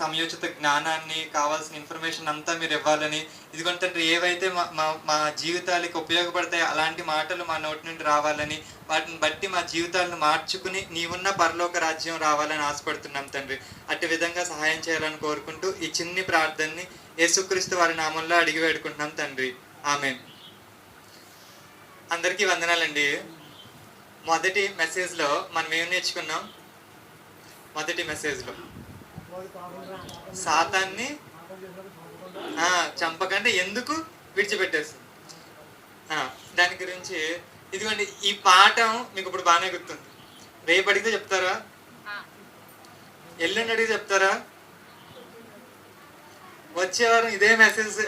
సమయోచిత జ్ఞానాన్ని, కావాల్సిన ఇన్ఫర్మేషన్ అంతా మీరు ఇవ్వాలని, ఇదిగోండి తండ్రి ఏవైతే మా జీవితాలకు ఉపయోగపడతాయి అలాంటి మాటలు మా నోటి నుండి రావాలని, వాటిని బట్టి మా జీవితాలను మార్చుకుని నీవున్న పరలోక రాజ్యం రావాలని ఆశపడుతున్నాం తండ్రి. అట్టి విధంగా సహాయం చేయాలని కోరుకుంటూ ఈ చిన్ని ప్రార్థనని యేసుక్రీస్తు వారి నామంలో అడిగి వేడుకుంటున్నాం తండ్రి. ఆమేన్. అందరికీ వందనాలండి. మొదటి మెసేజ్లో మనం ఏం నేర్చుకున్నాం? మొదటి మెసేజ్లో సాతాన్ని చంపకంటే ఎందుకు విడిచిపెట్టేస్తుంది, దాని గురించి. ఇదిగోండి ఈ పాఠం మీకు ఇప్పుడు బాగానే గుర్తుంది. రేపు అడిగితే చెప్తారా? ఎల్లుండి అడిగితే చెప్తారా? వచ్చేవారం ఇదే మెసేజ్,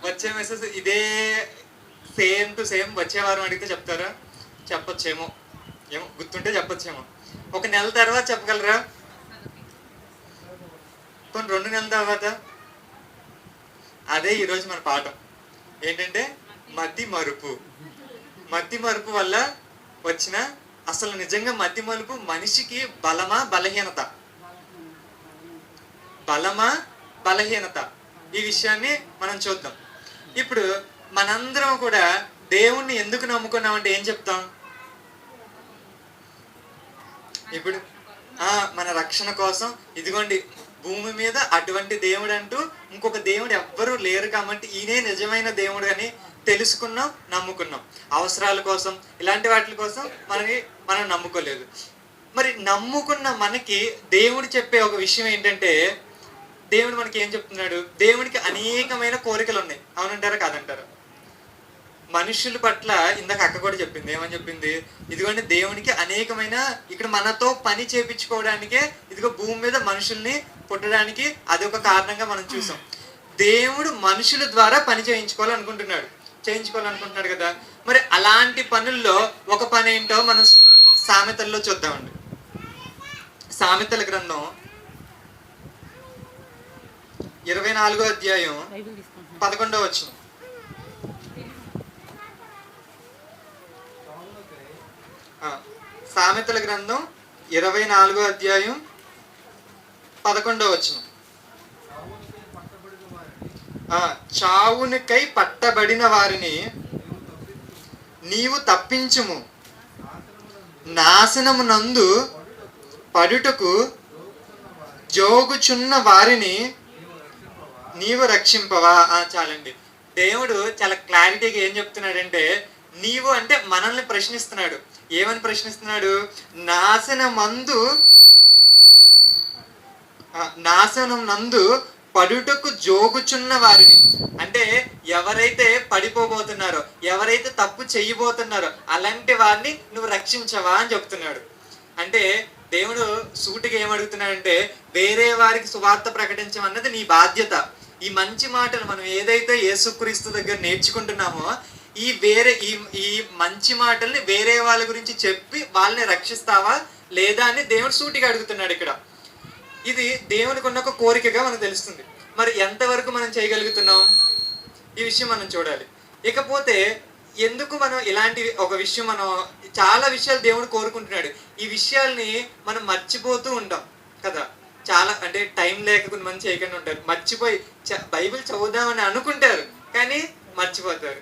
వచ్చే మెసేజ్ ఇదే సేమ్ టు సేమ్ వచ్చే వారం అడిగితే చెప్తారా? చెప్పొచ్చేమో, ఏమో గుర్తుంటే చెప్పొచ్చేమో. ఒక నెల తర్వాత చెప్పగలరా? కొన్ని 2 నెలల తర్వాత. అదే ఈరోజు మన పాఠం ఏంటంటే మతి మరుపు. మతి మరుపు వల్ల వచ్చిన అసలు నిజంగా మతి మరుపు మనిషికి బలమా బలహీనత? బలమా బలహీనత? ఈ విషయాన్ని మనం చూద్దాం. ఇప్పుడు మనందరం కూడా దేవుణ్ణి ఎందుకు నమ్ముకున్నామంటే ఏం చెప్తాం? ఇప్పుడు మన రక్షణ కోసం. ఇదిగోండి భూమి మీద అటువంటి దేవుడు అంటూ ఇంకొక దేవుడు ఎవ్వరూ లేరు కాబట్టి ఈయనే నిజమైన దేవుడు అని తెలుసుకున్నాం, నమ్ముకున్నాం. అవసరాల కోసం, ఇలాంటి వాటి కోసం మనం నమ్ముకోలేదు. మరి నమ్ముకున్న మనకి దేవుడు చెప్పే ఒక విషయం ఏంటంటే, దేవుడు మనకి ఏం చెప్తున్నాడు? దేవుడికి అనేకమైన కోరికలు ఉన్నాయి. అవునంటారా కాదంటారా? మనుషుల పట్ల ఇందాక అక్క కూడా చెప్పింది. ఏమని చెప్పింది? ఇదిగోండి దేవునికి అనేకమైన, ఇక్కడ మనతో పని చేపించుకోవడానికే ఇదిగో భూమి మీద మనుషుల్ని పుట్టడానికి అది ఒక కారణంగా మనం చూసాం. దేవుడు మనుషుల ద్వారా పని చేయించుకోవాలనుకుంటున్నాడు కదా. మరి అలాంటి పనుల్లో ఒక పని ఏంటో మనం సామెతల్లో చూద్దామండి. సామెతల గ్రంథం 24వ అధ్యాయం 11వ వచనం. సామెతల గ్రంథం 24వ అధ్యాయం 11వ వచనం. చావునికై పట్టబడిన వారిని నీవు తప్పించుము, నాశనమునందు పడుటకు జోగుచున్న వారిని నీవు రక్షింపవా. చాలండి. దేవుడు చాలా క్లారిటీగా ఏం చెప్తున్నాడంటే, నీవు అంటే మనల్ని ప్రశ్నిస్తున్నాడు. ఏమని ప్రశ్నిస్తున్నాడు? నాశనం నందు పడుటకు జోగుచున్న వారిని. అంటే ఎవరైతే పడిపోబోతున్నారో, ఎవరైతే తప్పు చెయ్యబోతున్నారో అలాంటి వారిని నువ్వు రక్షించవా అని చెప్తున్నాడు. అంటే దేవుడు సూటిగా ఏమడుగుతున్నాడంటే, వేరే వారికి సువార్త ప్రకటించమన్నది నీ బాధ్యత. ఈ మంచి మాటలు మనం ఏదైతే యేసుక్రీస్తు దగ్గర నేర్చుకుంటున్నామో, ఈ మంచి మాటల్ని వేరే వాళ్ళ గురించి చెప్పి వాళ్ళని రక్షిస్తావా లేదా అని దేవుడు సూటిగా అడుగుతున్నాడు ఇక్కడ. ఇది దేవునికి ఉన్న ఒక కోరికగా మనకు తెలుస్తుంది. మరి ఎంతవరకు మనం చేయగలుగుతున్నాం ఈ విషయం మనం చూడాలి. ఇకపోతే ఎందుకు మనం ఇలాంటి ఒక విషయం, మనం చాలా విషయాలు దేవుడు కోరుకుంటున్నాడు. ఈ విషయాల్ని మనం మర్చిపోతూ ఉంటాం కదా. చాలా అంటే టైం లేక కొంతమంది చేయకుండా ఉంటారు. మర్చిపోయి బైబిల్ చదువుదామని అనుకుంటారు కానీ మర్చిపోతారు.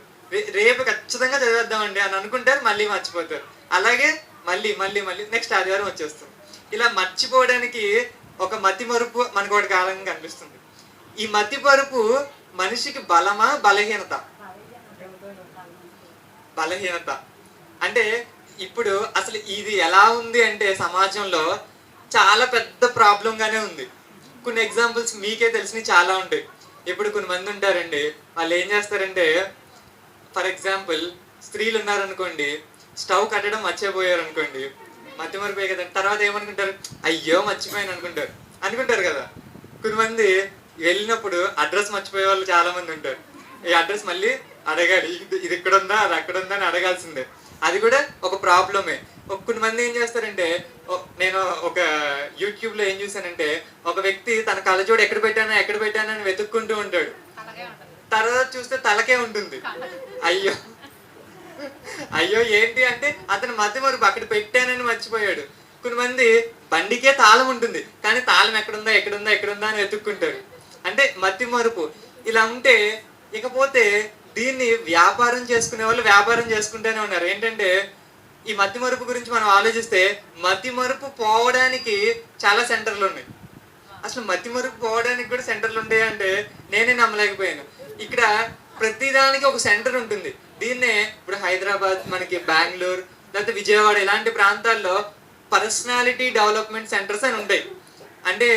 రేపు ఖచ్చితంగా చదివేద్దామండి అని అనుకుంటారు, మళ్ళీ మర్చిపోతారు. అలాగే మళ్ళీ మళ్ళీ మళ్ళీ నెక్స్ట్ ఆదివారం వచ్చేస్తుంది. ఇలా మర్చిపోవడానికి ఒక మతి మరుపు మనకు ఒకటి కాలంగా కనిపిస్తుంది. ఈ మతి మరుపు మనిషికి బలమా బలహీనత? బలహీనత. అంటే ఇప్పుడు అసలు ఇది ఎలా ఉంది అంటే సమాజంలో చాలా పెద్ద ప్రాబ్లం గానే ఉంది. కొన్ని ఎగ్జాంపుల్స్ మీకే తెలిసినవి చాలా ఉంటాయి. ఇప్పుడు కొంతమంది ఉంటారండి, వాళ్ళు ఏం చేస్తారంటే, ఫర్ ఎగ్జాంపుల్ స్త్రీలు ఉన్నారనుకోండి, స్టవ్ కట్టడం మర్చిపోయారు అనుకోండి, మర్చిపోయి కదా, తర్వాత ఏమనుకుంటారు? అయ్యో మర్చిపోయాను అనుకుంటారు కదా. కొంతమంది వెళ్ళినప్పుడు అడ్రస్ మర్చిపోయే వాళ్ళు చాలా మంది ఉంటారు. ఈ అడ్రస్ మళ్ళీ అడగాలి, ఇది ఇక్కడ ఉందా అది అక్కడ ఉందా అని అడగాల్సిందే. అది కూడా ఒక ప్రాబ్లమే. కొంతమంది ఏం చేస్తారంటే, నేను ఒక యూట్యూబ్లో ఏం చూసానంటే, ఒక వ్యక్తి తన కళ్ళజోడు ఎక్కడ పెట్టానా అని వెతుక్కుంటూ ఉంటాడు. తర్వాత చూస్తే తలకే ఉంటుంది. అయ్యో ఏంటి అంటే అతను మధ్య మరుపు అక్కడ పెట్టానని మర్చిపోయాడు. కొంతమంది బండికే తాళం ఉంటుంది, కానీ తాళం ఎక్కడుందా ఎక్కడుందా ఎక్కడుందా అని వెతుక్కుంటారు. అంటే మతి మరుపు. ఇలా ఉంటే ఇకపోతే దీన్ని వ్యాపారం చేసుకునే వాళ్ళు వ్యాపారం చేసుకుంటూనే ఉన్నారు. ఏంటంటే ఈ మతి మరుపు గురించి మనం ఆలోచిస్తే, మతి మరుపు పోవడానికి చాలా సెంటర్లు ఉన్నాయి. అసలు మతి మరుపు పోవడానికి కూడా సెంటర్లు ఉంటాయంటే నేనే నమ్మలేకపోయాను. ఇక్కడ ప్రతిదానికి ఒక సెంటర్ ఉంటుంది. దీన్నే ఇప్పుడు హైదరాబాద్, మనకి బెంగళూరు, లేకపోతే విజయవాడ ఇలాంటి ప్రాంతాల్లో పర్సనాలిటీ డెవలప్మెంట్ సెంటర్స్ అని ఉంటాయి. అంటే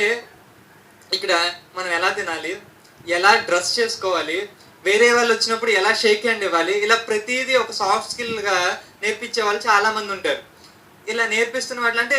ఇక్కడ మనం ఎలా తినాలి, ఎలా డ్రెస్ చేసుకోవాలి, వేరే వాళ్ళు వచ్చినప్పుడు ఎలా షేక్ హ్యాండ్ ఇవ్వాలి, ఇలా ప్రతిదీ ఒక సాఫ్ట్ స్కిల్గా నేర్పించే వాళ్ళు చాలా మంది ఉంటారు. ఇలా నేర్పిస్తున్న వాళ్ళు అంటే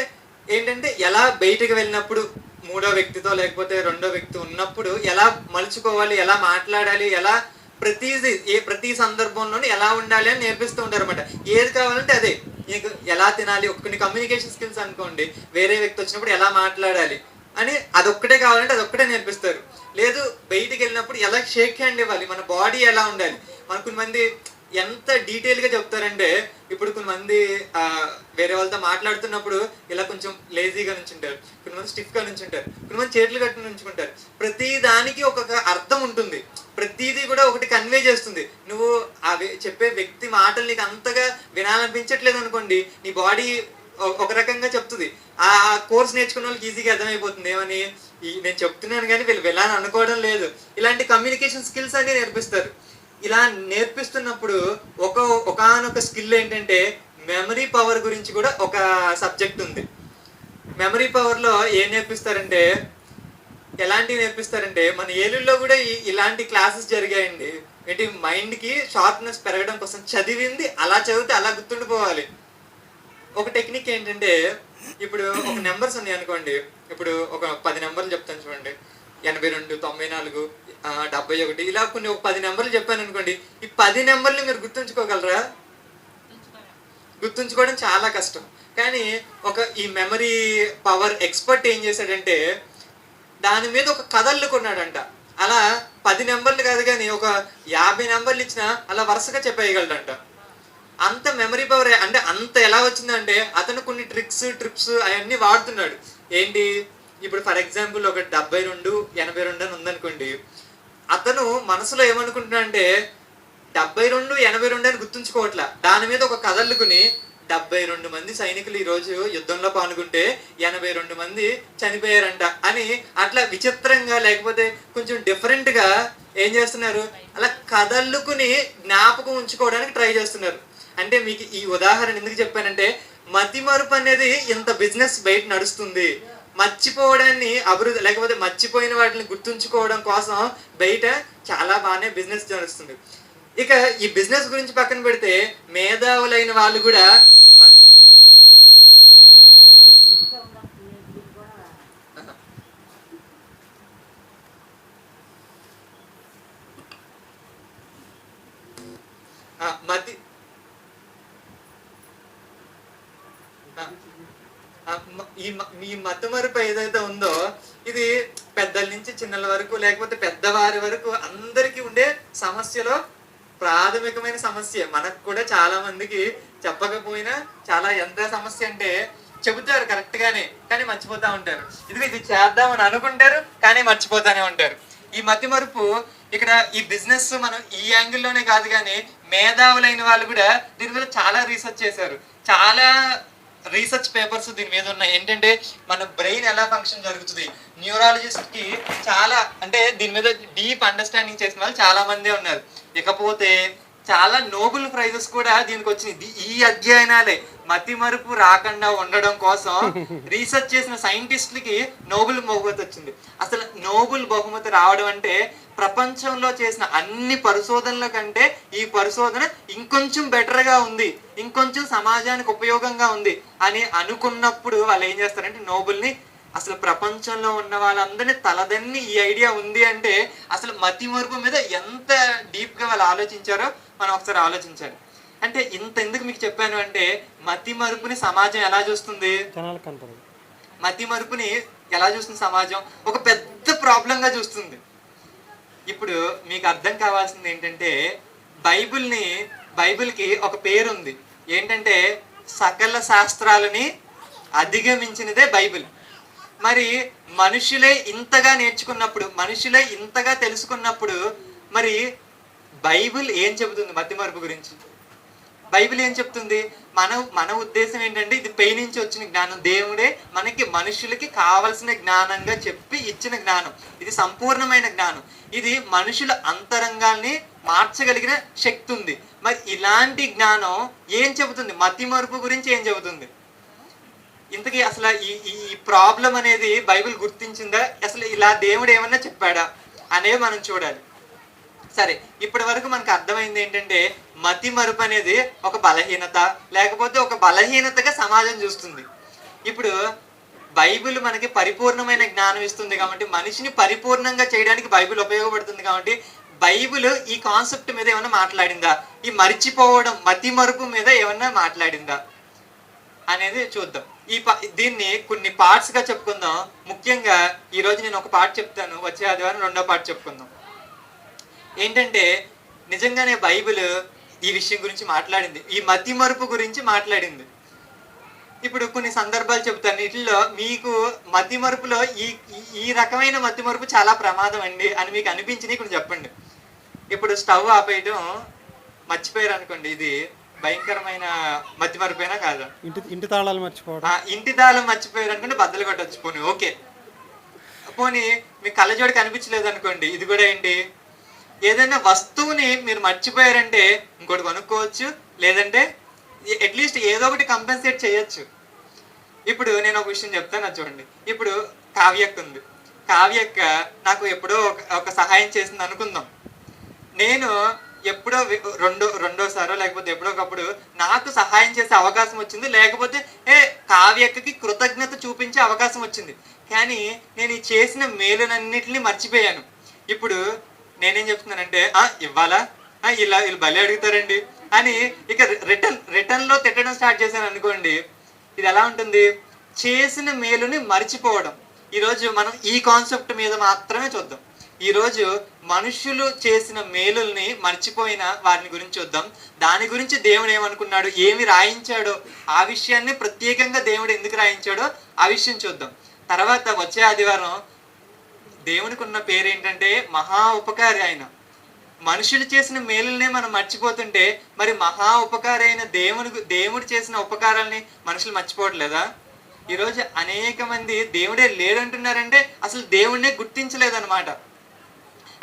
ఏంటంటే ఎలా బయటకు వెళ్ళినప్పుడు మూడో వ్యక్తితో లేకపోతే రెండో వ్యక్తి ఉన్నప్పుడు ఎలా మలుచుకోవాలి, ఎలా మాట్లాడాలి, ఎలా ప్రతి సందర్భంలోనూ ఎలా ఉండాలి అని నేర్పిస్తూ ఉంటారు అనమాట. ఏది కావాలంటే అదే. నీకు ఎలా తినాలి, కొన్ని కమ్యూనికేషన్ స్కిల్స్ అనుకోండి, వేరే వ్యక్తి వచ్చినప్పుడు ఎలా మాట్లాడాలి అని అదొక్కటే కావాలంటే అదొక్కటే నేర్పిస్తారు. లేదు బయటికి వెళ్ళినప్పుడు ఎలా షేక్ హ్యాండ్ ఇవ్వాలి, మన బాడీ ఎలా ఉండాలి. మన కొంతమంది ఎంత డీటెయిల్గా చెప్తారంటే, ఇప్పుడు కొంతమంది వేరే వాళ్ళతో మాట్లాడుతున్నప్పుడు ఇలా కొంచెం లేజీగా నుంచుంటారు, కొంతమంది స్టిఫ్గా నుంచుంటారు, కొంతమంది చేతులు కట్టి నుంచుకుంటారు. ప్రతి దానికి ఒక్కొక్క అర్థం ఉంటుంది, ప్రతిదీ కూడా ఒకటి కన్వే చేస్తుంది. నువ్వు చెప్పే వ్యక్తి మాటలు నీకు అంతగా వినాలనిపించట్లేదు అనుకోండి, నీ బాడీ ఒక రకంగా చెప్తుంది. ఆ కోర్స్ నేర్చుకున్న వాళ్ళకి ఈజీగా అర్థమైపోతుంది ఏమని, నేను చెప్తున్నాను కానీ వీళ్ళు వెళ్ళాలని అనుకోవడం లేదు. ఇలాంటి కమ్యూనికేషన్ స్కిల్స్ అన్ని నేర్పిస్తారు. ఇలా నేర్పిస్తున్నప్పుడు ఒకానొక స్కిల్ ఏంటంటే మెమరీ పవర్ గురించి కూడా ఒక సబ్జెక్ట్ ఉంది. మెమరీ పవర్లో ఏం నేర్పిస్తారంటే, ఎలాంటివి నేర్పిస్తారంటే, మన ఏలూరులో కూడా ఇలాంటి క్లాసెస్ జరిగాయండి. ఏంటి, మైండ్కి షార్ప్నెస్ పెరగడం కోసం చదివింది అలా చదివితే అలా గుర్తుండిపోవాలి. ఒక టెక్నిక్ ఏంటంటే, ఇప్పుడు ఒక నెంబర్స్ ఉన్నాయి అనుకోండి, ఇప్పుడు ఒక 10 నెంబర్లు చెప్తాను చూడండి, 82, 94, 71, ఇలా కొన్ని ఒక 10 నెంబర్లు చెప్పాను అనుకోండి. ఈ 10 నెంబర్లు మీరు గుర్తుంచుకోగలరా? గుర్తుంచుకోవడం చాలా కష్టం. కానీ ఈ మెమరీ పవర్ ఎక్స్పర్ట్ ఏం చేశాడంటే, దాని మీద ఒక కథ అల్లుకున్నాడంట. అలా 10 నెంబర్లు కాదు కానీ ఒక 50 నెంబర్లు ఇచ్చినా అలా వరుసగా చెప్పేయగలడంట. అంత మెమరీ పవర్. అంటే అంత ఎలా వచ్చిందంటే అతను కొన్ని ట్రిప్స్ అవన్నీ వాడుతున్నాడు. ఏంటి, ఇప్పుడు ఫర్ ఎగ్జాంపుల్ ఒక 72, 82 అని ఉందనుకోండి, అతను మనసులో ఏమనుకుంటున్నా అంటే 72, 82 అని గుర్తుంచుకోవట్లా, దాని మీద ఒక కథల్లుకుని 72 మంది సైనికులు ఈ రోజు యుద్ధంలో పాల్గొంటే 82 మంది చనిపోయారంట అని అట్లా విచిత్రంగా లేకపోతే కొంచెం డిఫరెంట్ గా ఏం చేస్తున్నారు, అలా కథల్లుకుని జ్ఞాపకం ఉంచుకోవడానికి ట్రై చేస్తున్నారు. అంటే మీకు ఈ ఉదాహరణ ఎందుకు చెప్పానంటే, మతి మరుపు అనేది ఇంత బిజినెస్ బయట నడుస్తుంది. మర్చిపోవడాన్ని అభివృద్ధి లేకపోతే మర్చిపోయిన వాటిని గుర్తుంచుకోవడం కోసం బయట చాలా బాగానే బిజినెస్ నడుస్తుంది. ఇక ఈ బిజినెస్ గురించి పక్కన పెడితే మేధావులైన వాళ్ళు కూడా ఈ మత్తు మరుపు ఏదైతే ఉందో ఇది పెద్దల నుంచి చిన్నల వరకు లేకపోతే పెద్దవారి వరకు అందరికీ ఉండే సమస్యలో ప్రాథమికమైన సమస్య. మనకు కూడా చాలా మందికి చెప్పకపోయినా చాలా ఎంత సమస్య అంటే చెబుతారు కరెక్ట్ గానే, కానీ మర్చిపోతా ఉంటారు. ఇది చేద్దామని అనుకుంటారు కానీ మర్చిపోతానే ఉంటారు. ఈ మతి మరుపు ఇక్కడ ఈ బిజినెస్ మనం ఈ యాంగిల్లోనే కాదు కానీ మేధావులైన వాళ్ళు కూడా దీని మీద చాలా రీసెర్చ్ చేశారు. చాలా రీసెర్చ్ పేపర్స్ దీని మీద ఉన్నాయి. ఏంటంటే మన బ్రెయిన్ ఎలా ఫంక్షన్ జరుగుతుంది, న్యూరాలజిస్ట్ కి చాలా అంటే దీని మీద డీప్ అండర్స్టాండింగ్ చేసిన వాళ్ళు చాలా మంది ఉన్నారు. ఇకపోతే చాలా నోబెల్ ప్రైజెస్ కూడా దీనికి వచ్చింది. ఈ అధ్యయనాలే మతి మరుపు రాకుండా ఉండడం కోసం రీసెర్చ్ చేసిన సైంటిస్టులకి నోబెల్ బహుమతి వచ్చింది. అసలు నోబెల్ బహుమతి రావడం అంటే ప్రపంచంలో చేసిన అన్ని పరిశోధనల కంటే ఈ పరిశోధన ఇంకొంచెం బెటర్గా ఉంది, ఇంకొంచెం సమాజానికి ఉపయోగంగా ఉంది అని అనుకున్నప్పుడు వాళ్ళు ఏం చేస్తారంటే నోబెల్ని అసలు ప్రపంచంలో ఉన్న వాళ్ళందరినీ తలదన్ని ఈ ఐడియా ఉంది అంటే అసలు మతి మరుపు మీద ఎంత డీప్గా వాళ్ళు ఆలోచించారో మనం ఒకసారి ఆలోచించాలి. అంటే ఇంత ఎందుకు మీకు చెప్పాను అంటే మతి మరుపుని సమాజం ఎలా చూస్తుంది, మతి మరుపుని ఎలా చూస్తుంది సమాజం, ఒక పెద్ద ప్రాబ్లంగా చూస్తుంది. ఇప్పుడు మీకు అర్థం కావాల్సింది ఏంటంటే బైబిల్కి ఒక పేరు ఉంది. ఏంటంటే సకల శాస్త్రాలని అధిగమించినదే బైబిల్. మరి మనుషులే ఇంతగా నేర్చుకున్నప్పుడు, మనుషులే ఇంతగా తెలుసుకున్నప్పుడు, మరి బైబిల్ ఏం చెబుతుంది మతిమరుపు గురించి? బైబిల్ ఏం చెప్తుంది? మన ఉద్దేశం ఏంటంటే ఇది పై నుంచి వచ్చిన జ్ఞానం. దేవుడే మనకి మనుషులకి కావలసిన జ్ఞానంగా చెప్పి ఇచ్చిన జ్ఞానం. ఇది సంపూర్ణమైన జ్ఞానం. ఇది మనుషుల అంతరంగాల్ని మార్చగలిగిన శక్తి ఉంది. మరి ఇలాంటి జ్ఞానం ఏం చెబుతుంది? మతిమరుపు గురించి ఏం చెబుతుంది? ఇంతకీ అసలు ఈ ప్రాబ్లం అనేది బైబిల్ గుర్తించిందా? అసలు ఇలా దేవుడు ఏమన్నా చెప్పాడా అనేవి మనం చూడాలి. సరే, ఇప్పటి వరకు మనకు అర్థమైంది ఏంటంటే మతి మరుపు అనేది ఒక బలహీనత, లేకపోతే ఒక బలహీనతగా సమాజం చూస్తుంది. ఇప్పుడు బైబిల్ మనకి పరిపూర్ణమైన జ్ఞానం ఇస్తుంది కాబట్టి, మనిషిని పరిపూర్ణంగా చేయడానికి బైబిల్ ఉపయోగపడుతుంది కాబట్టి, బైబిల్ ఈ కాన్సెప్ట్ మీద ఏమన్నా మాట్లాడిందా? ఈ మరిచిపోవడం, మతి మరుపు మీద ఏమన్నా మాట్లాడిందా అనేది చూద్దాం. దీన్ని కొన్ని పార్ట్స్ గా చెప్పుకుందాం. ముఖ్యంగా ఈరోజు నేను ఒక పార్ట్ చెప్తాను, వచ్చే ఆదివారం రెండో పార్ట్ చెప్పుకుందాం. ఏంటంటే నిజంగానే బైబిల్ ఈ విషయం గురించి మాట్లాడింది, ఈ మతి మరుపు గురించి మాట్లాడింది. ఇప్పుడు కొన్ని సందర్భాలు చెప్తాను. వీటిల్లో మీకు మతి మరుపులో ఈ రకమైన మతి మరుపు చాలా ప్రమాదం అండి అని మీకు అనిపించింది ఇప్పుడు చెప్పండి. ఇప్పుడు స్టవ్ ఆపేయడం మర్చిపోయారు అనుకోండి, ఇది భయంకరమైన మతి మరుపైనా కాదా? ఇంటి తాళాలు మర్చిపోవడం, ఇంటి తాళం మర్చిపోయారు అనుకోండి, బద్దలు కొట్టచ్చు. పోనీ ఓకే, పోనీ మీ కళ్ళజోడు కనిపించలేదు అనుకోండి, ఇది కూడా ఏంటి? ఏదైనా వస్తువుని మీరు మర్చిపోయారంటే ఇంకోటి కొనుక్కోవచ్చు, లేదంటే అట్లీస్ట్ ఏదో ఒకటి కంపెన్సేట్ చేయొచ్చు. ఇప్పుడు నేను ఒక విషయం చెప్తాను, చూడండి. ఇప్పుడు కావ్యక్క ఉంది. కావ్యక్క నాకు ఎప్పుడో ఒక సహాయం చేసింది అనుకుందాం. నేను ఎప్పుడో రెండోసారో లేకపోతే ఎప్పుడో ఒకప్పుడు నాకు సహాయం చేసే అవకాశం వచ్చింది, లేకపోతే కావ్యక్కకి కృతజ్ఞత చూపించే అవకాశం వచ్చింది. కానీ నేను ఈ చేసిన మేలునన్నిటిని మర్చిపోయాను. ఇప్పుడు నేనేం చెప్తున్నానంటే ఇవ్వాలా, ఇలా వీళ్ళు బలి అడుగుతారండి అని ఇక రిటర్న్ లో తిట్టడం స్టార్ట్ చేశాను అనుకోండి, ఇది ఎలా ఉంటుంది? చేసిన మేలుని మర్చిపోవడం. ఈరోజు మనం ఈ కాన్సెప్ట్ మీద మాత్రమే చూద్దాం. ఈరోజు మనుషులు చేసిన మేలుల్ని మర్చిపోయిన వారిని గురించి చూద్దాం. దాని గురించి దేవుడు ఏమనుకున్నాడు, ఏమి రాయించాడో, ఆ విషయాన్ని ప్రత్యేకంగా దేవుడు ఎందుకు రాయించాడో ఆ విషయం చూద్దాం. తర్వాత వచ్చే ఆదివారం దేవునికి ఉన్న పేరు ఏంటంటే మహా ఉపకారి. ఆయన మనుషులు చేసిన మేలుల్నే మనం మర్చిపోతుంటే మరి మహా ఉపకారి అయిన దేవుడు చేసిన ఉపకారాలని మనుషులు మర్చిపోవట్లేదా? ఈరోజు అనేక మంది దేవుడే లేడంటున్నారంటే అసలు దేవుడినే గుర్తించలేదన్నమాట.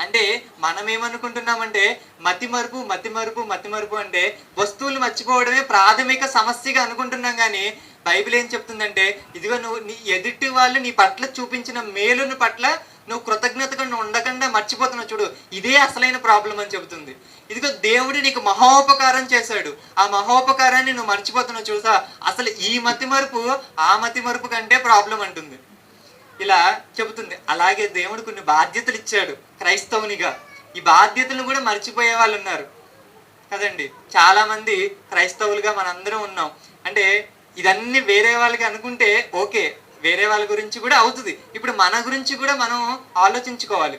అంటే మనం ఏమనుకుంటున్నామంటే మతి మరుపు అంటే వస్తువులు మర్చిపోవడమే ప్రాథమిక సమస్యగా అనుకుంటున్నాం. కానీ బైబిల్ ఏం చెప్తుందంటే, ఇదిగో నువ్వు నీ ఎదుటి వాళ్ళు నీ పట్ల చూపించిన మేలుని పట్ల నువ్వు కృతజ్ఞతగా ఉండకుండా మర్చిపోతున్నావు చూడు, ఇదే అసలైన ప్రాబ్లం అని చెబుతుంది. ఇదిగో దేవుడు నీకు మహోపకారం చేశాడు, ఆ మహోపకారాన్ని నువ్వు మర్చిపోతున్నావు చూసా, అసలు ఈ మతి మరుపు ఆ మతి మరుపు కంటే ప్రాబ్లం అంటుంది. ఇలా చెబుతుంది. అలాగే దేవుడు కొన్ని బాధ్యతలు ఇచ్చాడు క్రైస్తవునిగా. ఈ బాధ్యతలను కూడా మర్చిపోయే వాళ్ళు ఉన్నారు కదండి. చాలా మంది క్రైస్తవులుగా మనందరం ఉన్నాం. అంటే ఇదన్నీ వేరే వాళ్ళకి అనుకుంటే ఓకే, వేరే వాళ్ళ గురించి కూడా అవుతుంది. ఇప్పుడు మన గురించి కూడా మనం ఆలోచించుకోవాలి.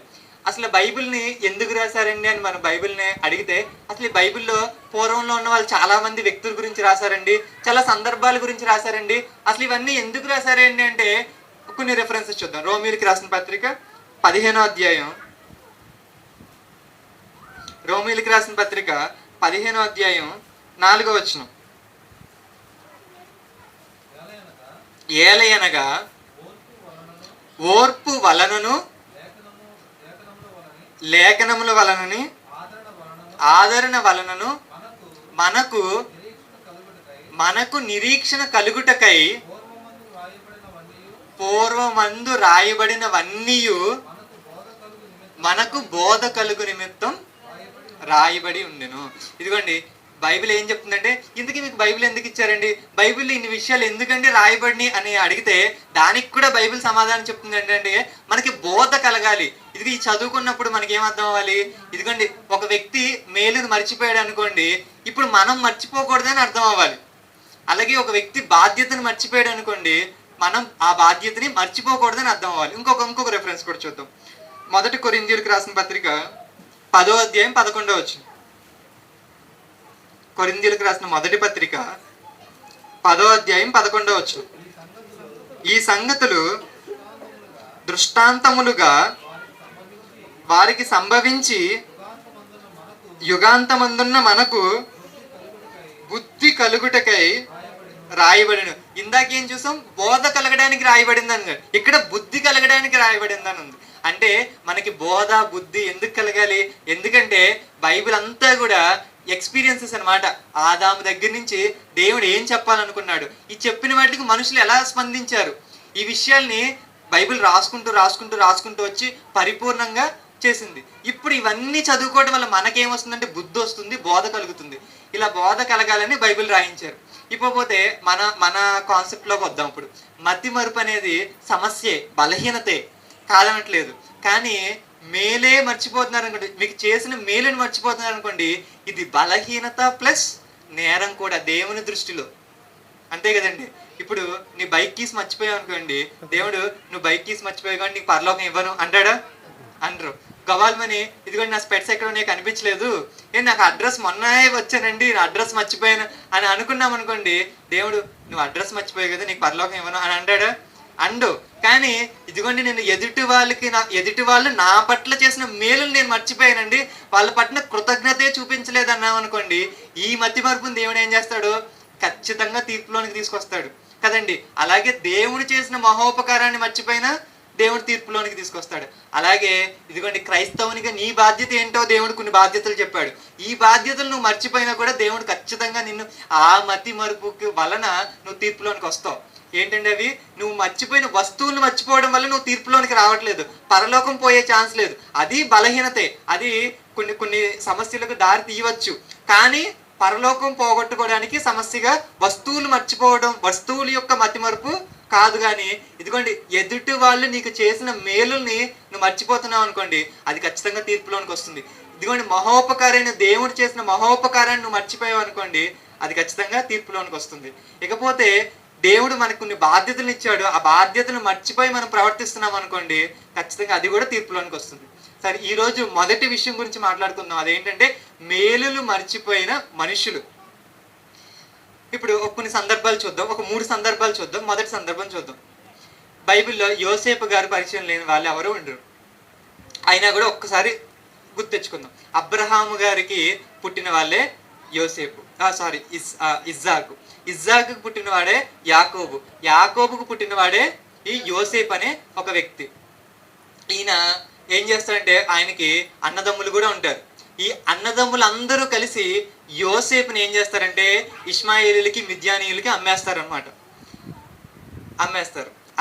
అసలు బైబిల్ని ఎందుకు రాశారండి అని మనం బైబిల్ని అడిగితే, అసలు ఈ బైబిల్లో పూర్వంలో ఉన్న వాళ్ళు చాలా మంది వ్యక్తుల గురించి రాశారండి, చాలా సందర్భాల గురించి రాశారండి. అసలు ఇవన్నీ ఎందుకు రాశారండి అంటే కొన్ని రెఫరెన్సెస్ చూద్దాం. రోమీయులకు రాసిన పత్రిక 15వ అధ్యాయం, రోమీయులకు రాసిన పత్రిక 15వ అధ్యాయం 4వ వచనం. ఏలయనగా ఓర్పు వలనను లేఖనముల వలనని ఆదరణ వలనను మనకు నిరీక్షణ కలుగుటకై పూర్వమందు రాయబడినవన్నీయు మనకు బోధ కలుగు నిమిత్తం రాయబడి ఉండెను. ఇదిగోండి బైబిల్ ఏం చెప్తుందంటే, ఇందుకే మీకు బైబిల్ ఎందుకు ఇచ్చారండి, బైబిల్ ఇన్ని విషయాలు ఎందుకంటే రాయబడిని అని అడిగితే దానికి కూడా బైబిల్ సమాధానం చెప్తుంది ఏంటంటే, మనకి బోధ కలగాలి. ఇది ఈ చదువుకున్నప్పుడు మనకి ఏమర్థం అవ్వాలి, ఇదిగోండి ఒక వ్యక్తి మేలును మర్చిపోయాడు అనుకోండి, ఇప్పుడు మనం మర్చిపోకూడదని అర్థం అవ్వాలి. అలాగే ఒక వ్యక్తి బాధ్యతను మర్చిపోయాడు అనుకోండి, మనం ఆ బాధ్యతని మర్చిపోకూడదని అర్థం అవ్వాలి. ఇంకొక రెఫరెన్స్ కూడా చూద్దాం. 1 కొరింథీయులకు రాసిన పత్రిక 10వ అధ్యాయం 11వ వచనం. కొరింథీయులకు రాసిన మొదటి పత్రిక 10వ అధ్యాయం 11వ వచనం. ఈ సంగతులు దృష్టాంతములుగా వారికి సంభవించి యుగాంతమందున్న మనకు బుద్ధి కలుగుటకై రాయబడిను. ఇందాకేం చూసాం? బోధ కలగడానికి రాయబడింది అని. ఇక్కడ బుద్ధి కలగడానికి రాయబడింది అని ఉంది. అంటే మనకి బోధ బుద్ధి ఎందుకు కలగాలి? ఎందుకంటే బైబిల్ అంతా కూడా ఎక్స్పీరియన్సెస్ అనమాట. ఆదాము దగ్గర నుంచి దేవుడు ఏం చెప్పాలనుకున్నాడు, ఈ చెప్పిన వాటికి మనుషులు ఎలా స్పందించారు, ఈ విషయాల్ని బైబిల్ రాసుకుంటూ వచ్చి పరిపూర్ణంగా చేసింది. ఇప్పుడు ఇవన్నీ చదువుకోవడం వల్ల మనకేమొస్తుందంటే బుద్ధి వస్తుంది, బోధ కలుగుతుంది. ఇలా బోధ కలగాలని బైబిల్ రాయించారు. ఇకపోతే మన కాన్సెప్ట్లోకి వద్దాం. ఇప్పుడు మతి మరుపు అనేది సమస్యే, బలహీనతే, కాదనట్లేదు. కానీ మేలే మర్చిపోతున్నారు అనుకోండి, మీకు చేసిన మేలుని మర్చిపోతున్నారు అనుకోండి, ఇది బలహీనత ప్లస్ నేరం కూడా దేవుని దృష్టిలో. అంతే కదండి. ఇప్పుడు నీ బైక్ కీస్ మర్చిపోయావు అనుకోండి, దేవుడు నువ్వు బైక్ కీస్ మర్చిపోయావు కానీ నీకు పరలోకం ఇవ్వను అంటాడా? అనరు. గవాల్మని ఇదిగోండి నా స్పెట్స్ ఎక్కడ నీకు కనిపించలేదు, నాకు అడ్రస్ మొన్న వచ్చానండి, నా అడ్రస్ మర్చిపోయాను అని అనుకున్నాం అనుకోండి, దేవుడు నువ్వు అడ్రస్ మర్చిపోయావు కదా నీకు పరలోకం ఇవ్వను అని అంటాడా? అండు. కానీ ఇదిగోండి నేను ఎదుటి వాళ్ళు నా పట్ల చేసిన మేలు నేను మర్చిపోయానండి, వాళ్ళ పట్ల కృతజ్ఞతే చూపించలేదు అన్నాం అనుకోండి, ఈ మతి మరుపుని దేవుడు ఏం చేస్తాడు? ఖచ్చితంగా తీర్పులోనికి తీసుకొస్తాడు కదండి. అలాగే దేవుడు చేసిన మహోపకారాన్ని మర్చిపోయినా దేవుడు తీర్పులోనికి తీసుకొస్తాడు. అలాగే ఇదిగోండి క్రైస్తవునిగా నీ బాధ్యత ఏంటో దేవుడు కొన్ని బాధ్యతలు చెప్పాడు. ఈ బాధ్యతలు నువ్వు మర్చిపోయినా కూడా దేవుడు ఖచ్చితంగా నిన్ను ఆ మతి మరుపుకి వలన నువ్వు తీర్పులోనికి వస్తావు. ఏంటంటే అవి నువ్వు మర్చిపోయిన వస్తువులు మర్చిపోవడం వల్ల నువ్వు తీర్పులోనికి రావట్లేదు, పరలోకం పోయే ఛాన్స్ లేదు. అది బలహీనతే, అది కొన్ని సమస్యలకు దారి తీయవచ్చు. కానీ పరలోకం పోగొట్టుకోవడానికి సమస్యగా వస్తువులు మర్చిపోవడం, వస్తువుల యొక్క మతిమరుపు కాదు. కానీ ఇదిగోండి ఎదుటి వాళ్ళు నీకు చేసిన మేలుల్ని నువ్వు మర్చిపోతున్నావు అనుకోండి, అది ఖచ్చితంగా తీర్పులోనికి వస్తుంది. ఇదిగోండి మహోపకారైన దేవుడు చేసిన మహోపకారాన్ని నువ్వు మర్చిపోయావు అనుకోండి, అది ఖచ్చితంగా తీర్పులోనికి వస్తుంది. ఇకపోతే దేవుడు మనకు కొన్ని బాధ్యతలు ఇచ్చాడు, ఆ బాధ్యతను మర్చిపోయి మనం ప్రవర్తిస్తున్నాం అనుకోండి, ఖచ్చితంగా అది కూడా తీర్పులోనికి వస్తుంది. సరే, ఈరోజు మొదటి విషయం గురించి మాట్లాడుకుందాం. అదేంటంటే మేలులు మర్చిపోయిన మనుషులు. ఇప్పుడు కొన్ని సందర్భాలు చూద్దాం, ఒక 3 సందర్భాలు చూద్దాం. మొదటి సందర్భం చూద్దాం. బైబిల్లో యోసేపు గారు పరిచయం లేని వాళ్ళు ఎవరు ఉండరు, అయినా కూడా ఒక్కసారి గుర్తెచ్చుకుందాం. అబ్రహాము గారికి పుట్టిన వాళ్ళే యోసేపు, ఇజ్జాకు పుట్టిన వాడే యాకోబుకు పుట్టిన వాడే ఈ యోసేపు అనే ఒక వ్యక్తి. ఈయన ఏం చేస్తాడంటే ఆయనకి అన్నదమ్ములు కూడా ఉంటారు. ఈ అన్నదమ్ములు అందరూ కలిసి యోసేపుని ఏం చేస్తారంటే ఇష్మాయేలీలకి మిద్యానీయులకి అమ్మేస్తారు.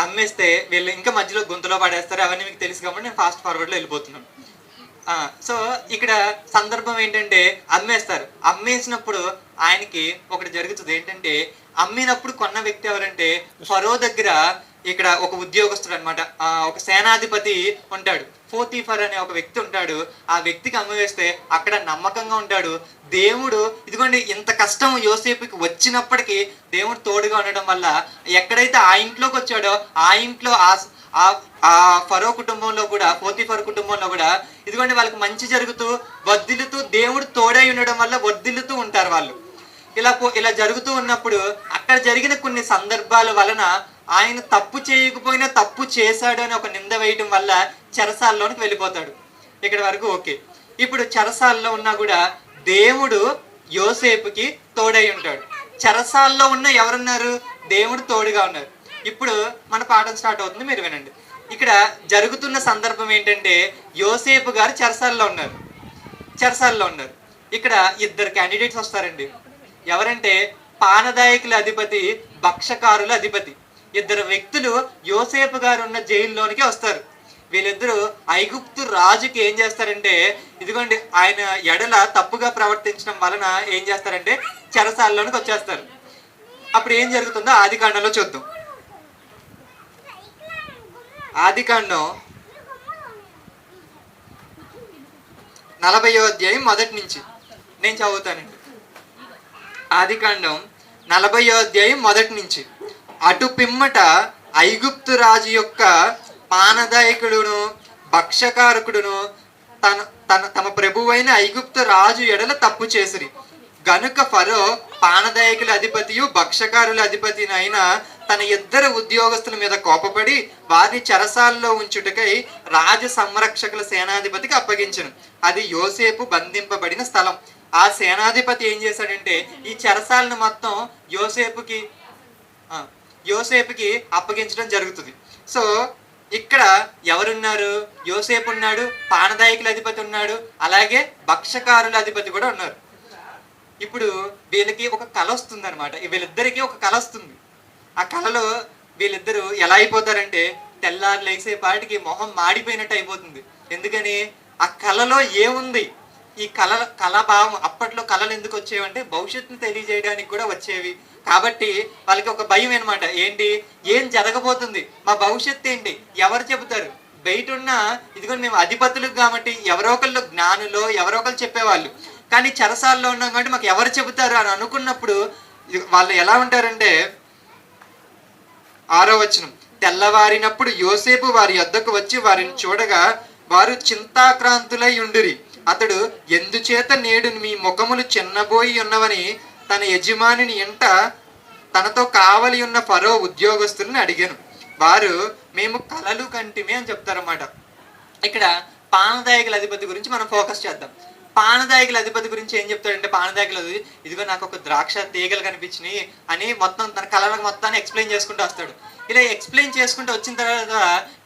అమ్మేస్తే వీళ్ళు ఇంకా మధ్యలో గొంతులో పడేస్తారు. అవన్నీ మీకు తెలుసు కాబట్టి నేను ఫాస్ట్ ఫార్వర్డ్లో వెళ్ళిపోతున్నాను. సో ఇక్కడ సందర్భం ఏంటంటే అమ్మేస్తారు. అమ్మేసినప్పుడు ఆయనకి ఒకటి జరుగుతుంది. ఏంటంటే అమ్మినప్పుడు కొన్న వ్యక్తి ఎవరంటే ఫరో దగ్గర ఇక్కడ ఒక ఉద్యోగస్తుడు అనమాట, ఒక సేనాధిపతి ఉంటాడు, పోతీఫర్ అనే ఒక వ్యక్తి ఉంటాడు. ఆ వ్యక్తికి అమ్మవేస్తే అక్కడ నమ్మకంగా ఉంటాడు. దేవుడు ఇదిగోండి ఇంత కష్టం యోసేపుకి వచ్చినప్పటికీ దేవుడు తోడుగా ఉండడం వల్ల ఎక్కడైతే ఆ ఇంట్లోకి వచ్చాడో ఆ ఇంట్లో ఆ ఫరో కుటుంబంలో కూడా, పోతీఫర్ కుటుంబంలో కూడా ఇదిగోండి వాళ్ళకి మంచి జరుగుతూ వర్ధిల్లుతూ దేవుడు తోడై ఉండడం వల్ల వర్ధిల్లుతూ ఉంటారు వాళ్ళు. ఇలా జరుగుతూ ఉన్నప్పుడు అక్కడ జరిగిన కొన్ని సందర్భాల వలన ఆయన తప్పు చేయకపోయినా తప్పు చేశాడు అని ఒక నింద వేయటం వల్ల చెరసాల్లోనికి వెళ్ళిపోతాడు. ఇక్కడ వరకు ఓకే. ఇప్పుడు చెరసాల్లో ఉన్నా కూడా దేవుడు యోసేపుకి తోడై ఉంటాడు. చెరసాల్లో ఉన్న ఎవరున్నారు? దేవుడు తోడుగా ఉన్నారు. ఇప్పుడు మన పాఠం స్టార్ట్ అవుతుంది, మీరు వినండి. ఇక్కడ జరుగుతున్న సందర్భం ఏంటంటే యోసేపు గారు చెరసాల్లో ఉన్నారు. ఇక్కడ 2 క్యాండిడేట్స్ వస్తారండి. ఎవరంటే పానదాయకుల అధిపతి, భక్షకారుల అధిపతి. 2 వ్యక్తులు యోసేపు గారు ఉన్న జైల్లోనికి వస్తారు. వీళ్ళిద్దరూ ఐగుప్తు రాజుకి ఏం చేస్తారంటే ఇదిగోండి ఆయన ఎడల తప్పుగా ప్రవర్తించడం వలన ఏం చేస్తారంటే చెరసాల్లోనికి వచ్చేస్తారు. అప్పుడు ఏం జరుగుతుందో ఆదికాండంలో చూద్దాం. ఆదికాండం 40వ అధ్యాయం మొదటి నుంచి నేను చదువుతానండి. ఆదికాండం 40వ అధ్యాయం మొదటి నుంచి. అటు పిమ్మట ఐగుప్తు రాజు యొక్క పానదాయకుడును భక్షకారకుడును తమ ప్రభువైన ఐగుప్తు రాజు ఎడల తప్పు చేసిరి గనుక ఫరో పానదాయకుల అధిపతియు భక్షకారుల అధిపతి అయిన తన ఇద్దరు ఉద్యోగస్తుల మీద కోపపడి వారిని చెరసాలలో ఉంచుటకై రాజ సంరక్షకుల సేనాధిపతికి అప్పగించను. అది యోసేపు బంధింపబడిన స్థలం. ఆ సేనాధిపతి ఏం చేశాడంటే ఈ చెరసాలను మొత్తం యోసేపుకి అప్పగించడం జరుగుతుంది. సో ఇక్కడ ఎవరున్నారు? యోసేపు ఉన్నాడు, పానదాయకుల అధిపతి ఉన్నాడు, అలాగే భక్షకారుల అధిపతి కూడా ఉన్నారు. ఇప్పుడు వీళ్ళకి ఒక కళ వస్తుంది అనమాట. వీళ్ళిద్దరికి ఒక కళ వస్తుంది. ఆ కళలో వీళ్ళిద్దరూ ఎలా అయిపోతారంటే తెల్లారు లేసేపాటికి మొహం మాడిపోయినట్టు అయిపోతుంది. ఎందుకని? ఆ కళలో ఏముంది? ఈ కళాభావం. అప్పట్లో కళలు ఎందుకు వచ్చేవంటే భవిష్యత్తును తెలియజేయడానికి కూడా వచ్చేవి. కాబట్టి వాళ్ళకి ఒక భయం అనమాట. ఏంటి? ఏం జరగబోతుంది, మా భవిష్యత్తు ఏంటి, ఎవరు చెబుతారు? బయట ఉన్న ఇదిగోండి మేము అధిపతులకు కాబట్టి ఎవరో ఒకళ్ళు జ్ఞానులో ఎవరో ఒకళ్ళు చెప్పేవాళ్ళు. కానీ చెరసాల్లో ఉన్నాం కాబట్టి మాకు ఎవరు చెబుతారు అని అనుకున్నప్పుడు వాళ్ళు ఎలా ఉంటారంటే 6వ వచనం, తెల్లవారినప్పుడు యోసేపు వారి యొద్దకు వచ్చి వారిని చూడగా వారు చింతాక్రాంతులై ఉండిరి. అతడు ఎందుచేత నేడు మీ ముఖములు చిన్నబోయి ఉన్నవని తన యజమానిని ఎంట తనతో కావలి ఉన్న ఫరో ఉద్యోగస్తులను అడిగాను. వారు మేము కలలు కంటిమే అని చెప్తారన్నమాట. ఇక్కడ పానదాయకుల అధిపతి గురించి మనం ఫోకస్ చేద్దాం. పానదాయకుల అధిపతి గురించి ఏం చెప్తాడంటే, పానదాయకుల ఇదిగో నాకు ఒక ద్రాక్ష తీగలు కనిపించినాయి అని మొత్తం తన కళలకు మొత్తాన్ని ఎక్స్ప్లెయిన్ చేసుకుంటూ వస్తాడు. ఇలా ఎక్స్ప్లెయిన్ చేసుకుంటూ వచ్చిన తర్వాత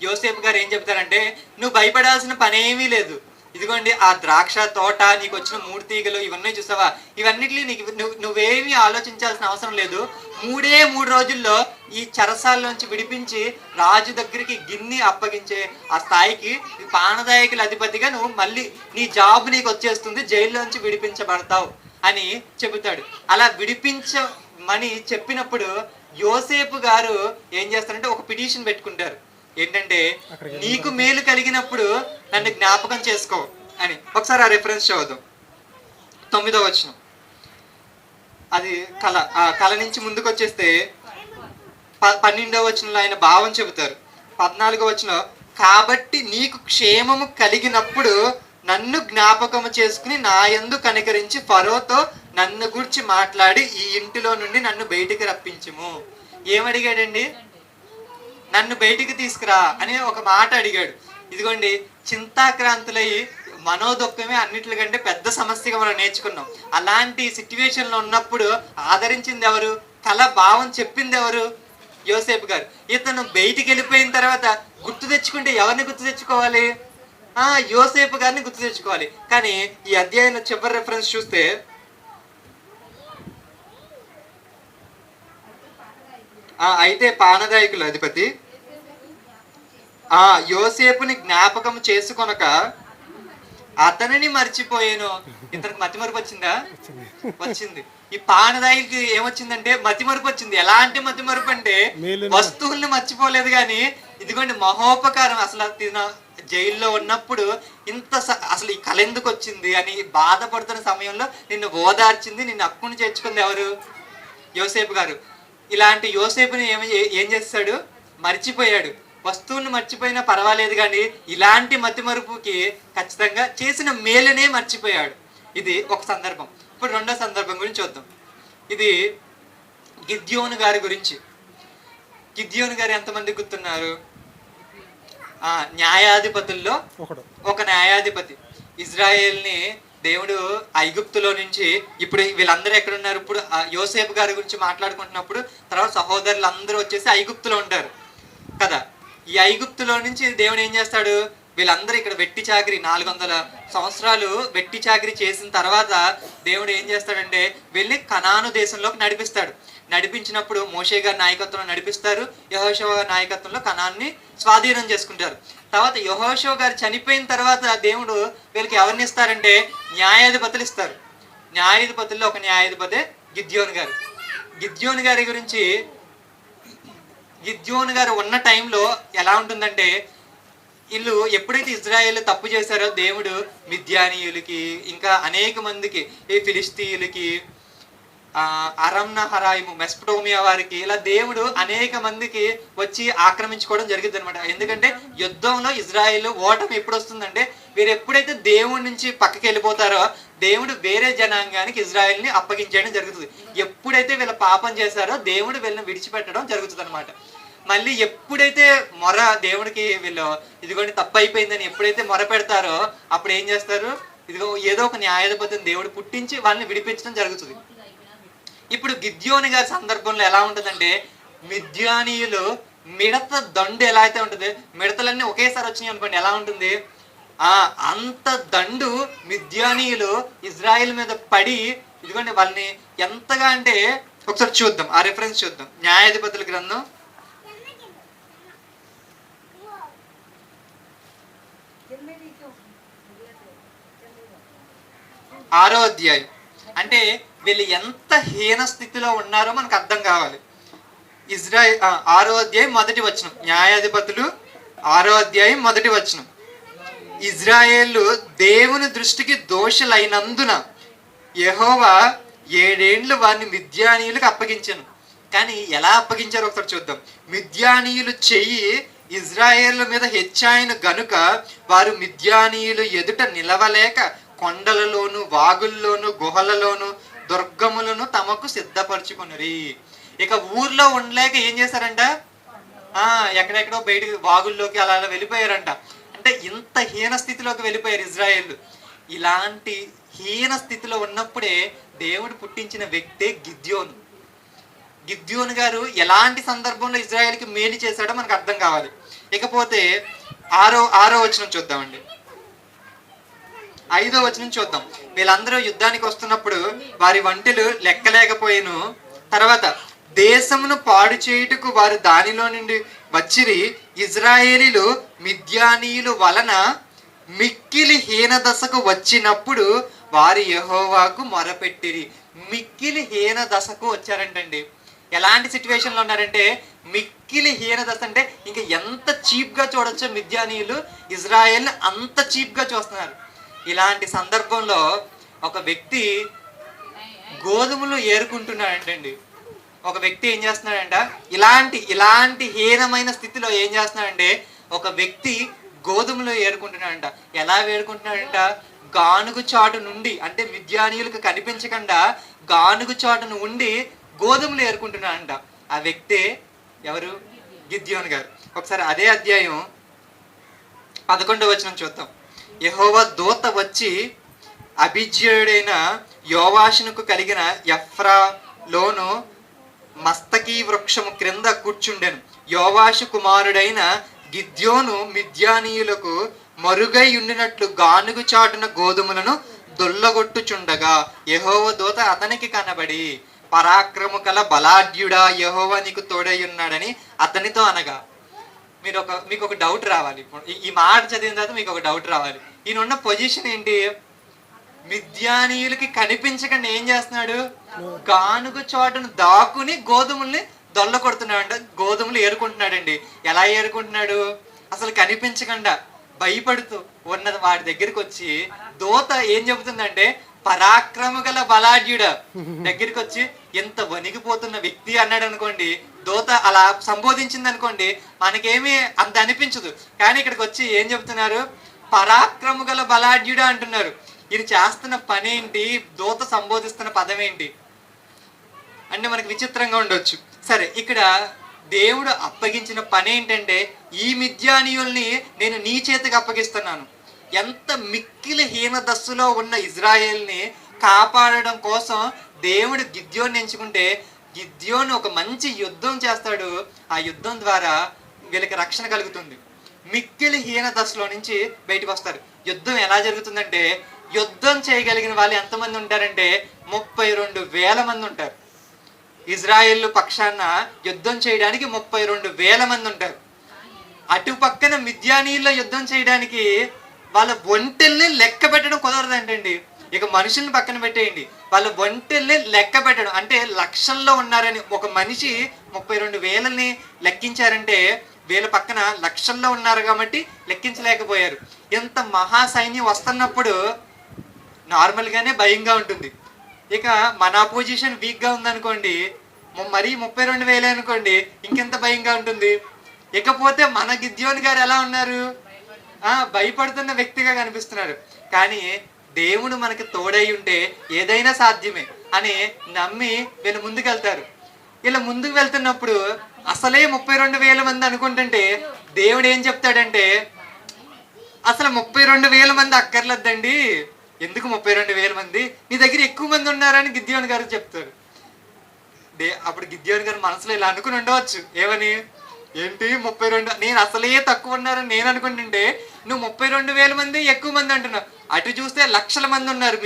యోసేపు గారు ఏం చెప్తారంటే, నువ్వు భయపడాల్సిన పనేమీ లేదు. ఇదిగోండి ఆ ద్రాక్ష తోట, నీకు వచ్చిన 3 తీగలు, ఇవన్నీ చూసావా, ఇవన్నిటిని నీకు నువ్వేమీ ఆలోచించాల్సిన అవసరం లేదు. 3 రోజుల్లో ఈ చెరసాల్లోంచి విడిపించి రాజు దగ్గరికి గిన్ని అప్పగించే ఆ స్థాయికి పానదాయకుల అధిపతిగా నువ్వు మళ్ళీ నీ జాబ్ నీకు వచ్చేస్తుంది, జైల్లోంచి విడిపించబడతావు అని చెబుతాడు. అలా విడిపించమని చెప్పినప్పుడు యోసేపు గారు ఏం చేస్తారంటే ఒక పిటిషన్ పెట్టుకుంటారు. ఏంటంటే, నీకు మేలు కలిగినప్పుడు నన్ను జ్ఞాపకం చేసుకో అని. ఒకసారి ఆ రెఫరెన్స్ చదువుదాం. 9వ వచనం. అది కళ. ఆ కళ నుంచి ముందుకు వచ్చేస్తే 12వ వచనంలో ఆయన భావం చెబుతారు. 14వ వచనం, కాబట్టి నీకు క్షేమము కలిగినప్పుడు నన్ను జ్ఞాపకము చేసుకుని నా యందు కనికరించి ఫరోతో నన్ను గురించి మాట్లాడి ఈ ఇంటిలో నుండి నన్ను బయటికి రప్పించుము. ఏమడిగాడండి? నన్ను బయటికి తీసుకురా అని ఒక మాట అడిగాడు. ఇదిగోండి, చింతాక్రాంతులై మనోదుఃఖమే అన్నిటికంటే పెద్ద సమస్యగా మనం నేర్చుకున్నాం. అలాంటి సిచ్యువేషన్లో ఉన్నప్పుడు ఆదరించింది ఎవరు? కళ భావం చెప్పింది ఎవరు? యోసేపు గారు. ఇతను బయటికి వెళ్ళిపోయిన తర్వాత గుర్తు తెచ్చుకుంటే ఎవరిని గుర్తు తెచ్చుకోవాలి? యోసేపు గారిని గుర్తు తెచ్చుకోవాలి. కానీ ఈ అధ్యాయంలో చివరి రెఫరెన్స్ చూస్తే అయితే పానదాయకుల అధిపతి యోసేపుని జ్ఞాపకం చేసుకొనక అతనిని మర్చిపోయాను. ఇతనికి మతిమరుపు వచ్చిందా? వచ్చింది. ఈ పానదాయికి ఏమొచ్చిందంటే మతిమరుపు వచ్చింది. ఎలాంటి మతిమరుపు అంటే వస్తువుల్ని మర్చిపోలేదు, కానీ ఇదిగోండి మహోపకారం. అసలు జైల్లో ఉన్నప్పుడు అసలు ఈ కళ ఎందుకు వచ్చింది అని బాధపడుతున్న సమయంలో నిన్ను ఓదార్చింది, నిన్ను అక్కుని చేర్చుకుంది ఎవరు? యోసేపు గారు. ఇలాంటి యోసేపుని ఏం చేస్తాడు? మర్చిపోయాడు. వస్తువుని మర్చిపోయినా పర్వాలేదు, కానీ ఇలాంటి మతిమరుపుకి ఖచ్చితంగా చేసిన మేలునే మర్చిపోయాడు. ఇది ఒక సందర్భం. ఇప్పుడు 2వ సందర్భం గురించి చూద్దాం. ఇది గిద్యోను గారి గురించి. గిద్యోను గారు ఎంతమంది గుర్తున్నారు? న్యాయాధిపతుల్లో ఒక న్యాయాధిపతి. ఇజ్రాయేల్ని దేవుడు ఐగుప్తులో నుంచి, ఇప్పుడు వీళ్ళందరూ ఎక్కడున్నారు? ఇప్పుడు యోసేపు గారి గురించి మాట్లాడుకుంటున్నప్పుడు తర్వాత సహోదరులు అందరూ వచ్చేసి ఐగుప్తులో ఉంటారు కదా. ఈ ఐగుప్తులో నుంచి దేవుడు ఏం చేస్తాడు? వీళ్ళందరూ ఇక్కడ వెట్టి చాకిరి 400 సంవత్సరాలు వెట్టి చాకిరి చేసిన తర్వాత దేవుడు ఏం చేస్తాడంటే వెళ్ళి కనాను దేశంలోకి నడిపిస్తాడు. నడిపించినప్పుడు మోషే గారి నాయకత్వంలో నడిపిస్తారు. యెహోషువ నాయకత్వంలో కనాన్ని స్వాధీనం చేసుకుంటారు. తర్వాత యెహోషువ గారు చనిపోయిన తర్వాత దేవుడు వీళ్ళకి ఎవరిని ఇస్తారంటే న్యాయాధిపతులు ఇస్తారు. న్యాయాధిపతుల్లో ఒక న్యాయాధిపతే గిద్యోను గారు. గిద్యోను గారి గురించి, గిద్యోను గారు ఉన్న టైంలో ఎలా ఉంటుందంటే, వీళ్ళు ఎప్పుడైతే ఇజ్రాయేల్ తప్పు చేశారో దేవుడు మిద్యానీయులకి ఇంకా అనేక మందికి, ఈ ఫిలిస్తీయులకి అరంనహరాయిము, మెస్పటోమియా వారికి, ఇలా దేవుడు అనేక మందికి వచ్చి ఆక్రమించుకోవడం జరిగింది అనమాట. ఎందుకంటే యుద్ధంలో ఇజ్రాయేల్ ఓటమి ఎప్పుడు వస్తుందంటే, వీరు ఎప్పుడైతే దేవుడి నుంచి పక్కకి వెళ్ళిపోతారో దేవుడు వేరే జనాంగానికి ఇజ్రాయెల్ని అప్పగించేయడం జరుగుతుంది. ఎప్పుడైతే వీళ్ళ పాపం చేశారో దేవుడు వీళ్ళని విడిచిపెట్టడం జరుగుతుంది అనమాట. మళ్ళీ ఎప్పుడైతే మొర దేవుడికి వీళ్ళు ఇదిగోండి తప్పు అయిపోయిందని ఎప్పుడైతే మొర పెడతారో అప్పుడు ఏం చేస్తారు, ఇదిగో ఏదో ఒక న్యాయాధిపతిని దేవుడు పుట్టించి వాళ్ళని విడిపించడం జరుగుతుంది. ఇప్పుడు గిద్యోని గారి సందర్భంలో ఎలా ఉంటుందంటే, మిద్యానీయులు మిడత దండు ఎలా అయితే ఉంటుంది, మిడతలన్నీ ఒకేసారి వచ్చినాయి అనుకోండి ఎలా ఉంటుంది, అంత దండు మిద్యానీయులు ఇజ్రాయిల్ మీద పడి ఇదిగోండి వాళ్ళని ఎంతగా అంటే, ఒకసారి చూద్దాం ఆ రెఫరెన్స్ చూద్దాం. న్యాయాధిపతుల గ్రంథం 6వ అధ్యాయం. అంటే వీళ్ళు ఎంత హీన స్థితిలో ఉన్నారో మనకు అర్థం కావాలి. 6వ అధ్యాయం 1వ వచనం. న్యాయాధిపతులు 6వ అధ్యాయం 1వ వచనం. ఇజ్రాయేలు దేవుని దృష్టికి దోషులైనందున యెహోవా 7 ఏండ్లు వారిని మిద్యానీయులకు అప్పగించాను. కానీ ఎలా అప్పగించారో ఒకసారి చూద్దాం. మిద్యానీయులు చెయ్యి ఇజ్రాయేళ్ల మీద హెచ్చాయన గనుక వారు మిద్యానీయులు ఎదుట నిలవలేక కొండలలోను వాగుల్లోను గుహలలోను దుర్గములను తమకు సిద్ధపరచుకున్నరి. ఇక ఊర్లో ఉండలేక ఏం చేశారంట, ఎక్కడెక్కడో బయటకు వాగుల్లోకి అలా వెళ్ళిపోయారంట. అంటే ఇంత హీన స్థితిలోకి వెళ్ళిపోయారు ఇజ్రాయేల్. ఇలాంటి హీన స్థితిలో ఉన్నప్పుడే దేవుడు పుట్టించిన వ్యక్తే గిద్యోను. గిద్యోను గారు ఎలాంటి సందర్భంలో ఇజ్రాయేల్కి మేలు చేశాడో మనకు అర్థం కావాలి. ఇకపోతే 6వ వచనం చూద్దామండి. 5వ వచనం చూద్దాం. వీళ్ళందరూ యుద్ధానికి వస్తున్నప్పుడు వారి వంటలు లెక్కలేకపోయాను. తర్వాత దేశమును పాడు చేయుటకు వారు దానిలో నుండి వచ్చిరి. ఇజ్రాయేలీలు మిద్యానీయుల వలన మిక్కిలి హీన దశకు వచ్చినప్పుడు వారి యెహోవాకు మొరపెట్టిరి. మిక్కిలి హీన దశకు వచ్చారంటండి. ఎలాంటి సిచ్యువేషన్లో ఉన్నారంటే, మిక్కిలి హీన దశ అంటే ఇంకా ఎంత చీప్గా చూడొచ్చో మిద్యానీయులు ఇజ్రాయేల్ని అంత చీప్గా చూస్తున్నారు. ఇలాంటి సందర్భంలో ఒక వ్యక్తి గోధుమలు ఏరుకుంటున్నాడంటండి. ఒక వ్యక్తి ఏం చేస్తున్నాడంట, ఇలాంటి హీనమైన స్థితిలో ఏం చేస్తున్నాడంటే ఒక వ్యక్తి గోధుమలు ఏరుకుంటున్నాడంట. ఎలా ఏరుకుంటున్నాడంట, గానుగు చాటు నుండి, అంటే మిద్యానీయులకు కనిపించకుండా గానుగు చాటును ఉండి గోధుమలు ఏరుకుంటున్నాడంట. ఆ వ్యక్తే ఎవరు, గిద్యోను గారు. ఒకసారి అదే అధ్యాయం 11వ వచనం చూద్దాం. యెహోవా దూత వచ్చి అబిజ్యుడైన యోవాషునకు కలిగిన ఎఫ్రాలోను మస్తకీ వృక్షము క్రింద కూర్చుండెను. యోవాషు కుమారుడైన గిద్యోను మిద్యానీయులకు మరుగై ఉండినట్లు గానుగు చాటున గోధుమలను దొల్లగొట్టుచుండగా యెహోవా దూత అతనికి కనబడి, పరాక్రము కల బలాఢ్యుడా, యెహోవా నీకు తోడై ఉన్నాడని అతనితో అనగా. మీకు ఒక డౌట్ రావాలి. ఈ మాట చదివిన తర్వాత మీకు ఒక డౌట్ రావాలి. ఈయన ఉన్న పొజిషన్ ఏంటి, మిద్యానీయులకి కనిపించకుండా ఏం చేస్తున్నాడు, గానుగు చోటను దాక్కుని గోధుమల్ని దొల్ల కొడుతున్నాడు, గోధుమలు ఏరుకుంటున్నాడండి. ఎలా ఏరుకుంటున్నాడు, అసలు కనిపించకుండా భయపడుతూ ఉన్న వాడి దగ్గరికి వచ్చి దూత ఏం చెబుతుందంటే, పరాక్రమ గల బలాఢ్యుడ దగ్గరికి వచ్చి, ఎంత వణిగిపోతున్న వ్యక్తి అన్నాడు అనుకోండి, దూత అలా సంబోధించింది అనుకోండి, మనకేమీ అంత అనిపించదు. కానీ ఇక్కడికి వచ్చి ఏం చెబుతున్నారు, పరాక్రమ గల బలాఢ్యుడ అంటున్నారు. ఇది చేస్తున్న పని ఏంటి, దూత సంబోధిస్తున్న పదం ఏంటి అంటే మనకి విచిత్రంగా ఉండొచ్చు. సరే, ఇక్కడ దేవుడు అప్పగించిన పని ఏంటంటే, ఈ మిద్యానీయుల్ని నేను నీ చేతికి అప్పగిస్తున్నాను. ఎంత మిక్కిలి హీన దశలో ఉన్న ఇజ్రాయేల్ని కాపాడడం కోసం దేవుడు గిద్యోన్ని ఎంచుకుంటే, గిద్యోను ఒక మంచి యుద్ధం చేస్తాడు. ఆ యుద్ధం ద్వారా వీళ్ళకి రక్షణ కలుగుతుంది. మిక్కిలి హీన దశలో నుంచి బయటకు వస్తారు. యుద్ధం ఎలా జరుగుతుందంటే, యుద్ధం చేయగలిగిన వాళ్ళు ఎంతమంది ఉంటారంటే 32,000 మంది ఉంటారు. ఇజ్రాయేల్ పక్షాన యుద్ధం చేయడానికి 32,000 మంది ఉంటారు. అటు పక్కన మిద్యానీయుల్లో యుద్ధం చేయడానికి వాళ్ళ ఒంటెల్ని లెక్క పెట్టడం కుదరదంటండి. ఇక మనుషుల్ని పక్కన పెట్టేయండి, వాళ్ళ ఒంటెల్ని లెక్క పెట్టడం అంటే లక్షల్లో ఉన్నారని. ఒక మనిషి 32,000ని లెక్కించారంటే వీళ్ళ పక్కన లక్షల్లో ఉన్నారు కాబట్టి లెక్కించలేకపోయారు. ఇంత మహా సైన్యం వస్తున్నప్పుడు నార్మల్గానే భయంగా ఉంటుంది. ఇక మన పొజిషన్ వీక్ గా ఉందనుకోండి, మరీ 32,000 అనుకోండి, ఇంకెంత భయంగా ఉంటుంది. ఇకపోతే మన గిద్యోని గారు ఎలా ఉన్నారు? భయపడుతున్న వ్యక్తిగా కనిపిస్తున్నారు. కానీ దేవుడు మనకి తోడై ఉంటే ఏదైనా సాధ్యమే అని నమ్మి వీళ్ళు ముందుకెళ్తారు. ఇలా ముందుకు వెళ్తున్నప్పుడు అసలే 32,000 మంది అనుకుంటుంటే దేవుడు ఏం చెప్తాడంటే, అసలు 32,000 మంది అక్కర్లేదండి. ఎందుకు 32,000 మంది? నీ దగ్గర ఎక్కువ మంది ఉన్నారని గిద్యోని గారు చెప్తారు. అప్పుడు గిద్యోని గారు మనసులో ఇలా అనుకుని ఉండవచ్చు, ఏమని? ఏంటి 32? నేను అసలే తక్కువ ఉన్నారని నేను అనుకుంటుంటే నువ్వు 32,000 మంది ఎక్కువ మంది అంటున్నావు. అటు చూస్తే లక్షల మంది ఉన్నారు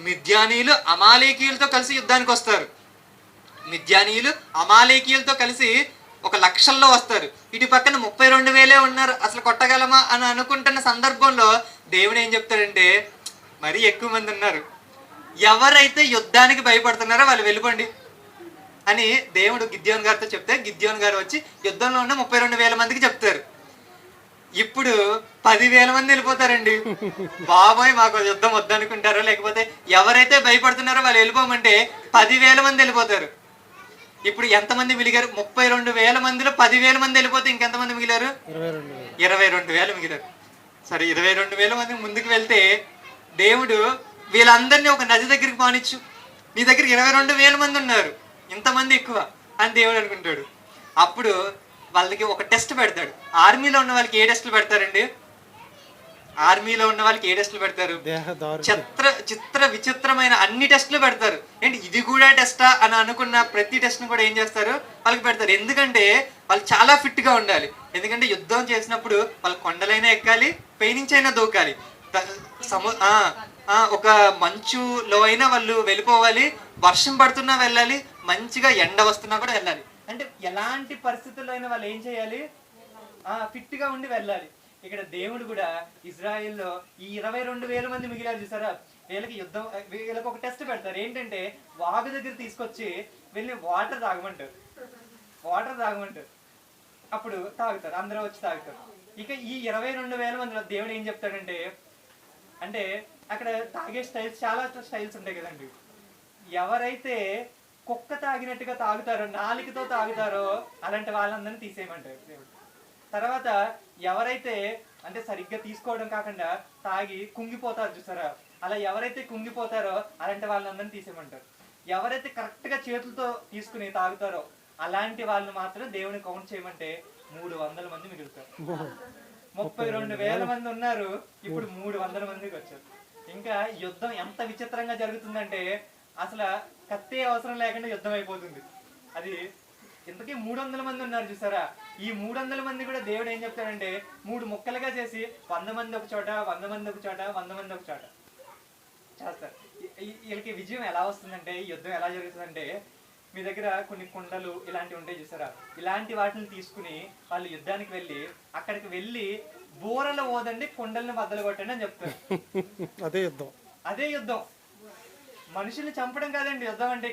మిద్యానీయులు అమాలేకీయులతో కలిసి యుద్ధానికి వస్తారు. మిద్యానీయులు అమాలేకీయులతో కలిసి ఒక లక్షల్లో వస్తారు. ఇటు పక్కన 32,000 ఉన్నారు, అసలు కొట్టగలమా అని అనుకుంటున్న సందర్భంలో దేవుడు ఏం చెప్తాడంటే, మరీ ఎక్కువ మంది ఉన్నారు, ఎవరైతే యుద్ధానికి భయపడుతున్నారో వాళ్ళు వెళ్ళిపోండి అని దేవుడు గిద్యోన్ గారితో చెప్తే, గిద్యోన్ గారు వచ్చి యుద్ధంలో ఉన్న 32,000 మందికి చెప్తారు. ఇప్పుడు 10,000 మంది వెళ్ళిపోతారండి. బాబాయ్ మాకు యుద్ధం వద్దనుకుంటారో, లేకపోతే ఎవరైతే భయపడుతున్నారో వాళ్ళు వెళ్ళిపోమంటే 10,000 మంది వెళ్ళిపోతారు. ఇప్పుడు ఎంతమంది మిగిలారు? 32,000 మందిలో 10,000 మంది వెళ్ళిపోతే ఇంకెంతమంది మిగిలారు? 22,000 మిగిలారు. సరే, 22,000 మంది ముందుకు వెళ్తే దేవుడు వీళ్ళందరినీ ఒక నది దగ్గరికి పానిచ్చు, నీ దగ్గర 22,000 మంది ఉన్నారు, ఇంతమంది ఎక్కువ అని దేవుడు అనుకుంటాడు. అప్పుడు వాళ్ళకి ఒక టెస్ట్ పెడతాడు. ఆర్మీలో ఉన్న వాళ్ళకి ఏ టెస్టులు పెడతారండి? ఆర్మీలో ఉన్న వాళ్ళకి ఏ టెస్టులు పెడతారు? చిత్ర విచిత్రమైన అన్ని టెస్టులు పెడతారు. ఏంటి ఇది కూడా టెస్టా అని అనుకున్న ప్రతి టెస్ట్ను కూడా ఏం చేస్తారు? వాళ్ళకి పెడతారు. ఎందుకంటే వాళ్ళు చాలా ఫిట్ గా ఉండాలి. ఎందుకంటే యుద్ధం చేసినప్పుడు వాళ్ళు కొండలైనా ఎక్కాలి, పైనుంచి అయినా దూకాలి, ఒక మంచులో అయినా వాళ్ళు వెళ్ళిపోవాలి, వర్షం పడుతున్నా వెళ్ళాలి, మంచిగా ఎండ వస్తున్నా కూడా వెళ్ళాలి. అంటే ఎలాంటి పరిస్థితుల్లో అయినా వాళ్ళు ఏం చేయాలి? ఫిట్ గా ఉండి వెళ్ళాలి. ఇక్కడ దేవుడు కూడా ఇజ్రాయెల్లో ఈ 22,000 మంది మిగిలారు చూసారా, వీళ్ళకి ఒక టెస్ట్ పెడతారు. ఏంటంటే వాగు దగ్గర తీసుకొచ్చి వెళ్ళి వాటర్ తాగమంటారు. అప్పుడు తాగుతారు, అందరూ వచ్చి తాగుతారు. ఇక ఈ 22,000 మందిలో దేవుడు ఏం చెప్తాడంటే, అంటే అక్కడ తాగే స్టైల్స్ చాలా స్టైల్స్ ఉంటాయి కదండి. ఎవరైతే కుక్క తాగినట్టుగా తాగుతారో, నాలికతో తాగుతారో అలాంటి వాళ్ళందరినీ తీసేయమంటారు దేవుడు. తర్వాత ఎవరైతే అంటే సరిగ్గా తీసుకోవడం కాకుండా తాగి కుంగిపోతారు చూసారా, అలా ఎవరైతే కుంగిపోతారో అలాంటి వాళ్ళందరినీ తీసేయమంటారు. ఎవరైతే కరెక్ట్ గా చేతులతో తీసుకుని తాగుతారో అలాంటి వాళ్ళని మాత్రం దేవుని కౌంట్ చేయమంటే 300 మంది మిగులుతారు. 32,000 మంది ఉన్నారు, ఇప్పుడు 300 మందికి వచ్చారు. ఇంకా యుద్ధం ఎంత విచిత్రంగా జరుగుతుందంటే అసలు కత్తే అవసరం లేకుండా యుద్ధం అయిపోతుంది. అది ఇంతకీ 300 మంది ఉన్నారు చూసారా, ఈ 300 మంది కూడా దేవుడు ఏం చెప్తాడంటే 3 ముక్కలుగా చేసి 100 మంది ఒక చోట, 100 మంది ఒక చోట, 100 మంది ఒక చోట చేస్తారు. వీళ్ళకి విజయం ఎలా వస్తుందంటే, ఈ యుద్ధం ఎలా జరుగుతుందంటే, మీ దగ్గర కొన్ని కుండలు ఇలాంటివి ఉంటాయి చూసారా, ఇలాంటి వాటిని తీసుకుని వాళ్ళు యుద్ధానికి వెళ్ళి అక్కడికి వెళ్ళి బోరలు ఓదండి, కుండల్ని బద్దలు కొట్టండి అని చెప్తారు. అదే యుద్ధం. మనుషుల్ని చంపడం కాదండి యుద్ధం అంటే.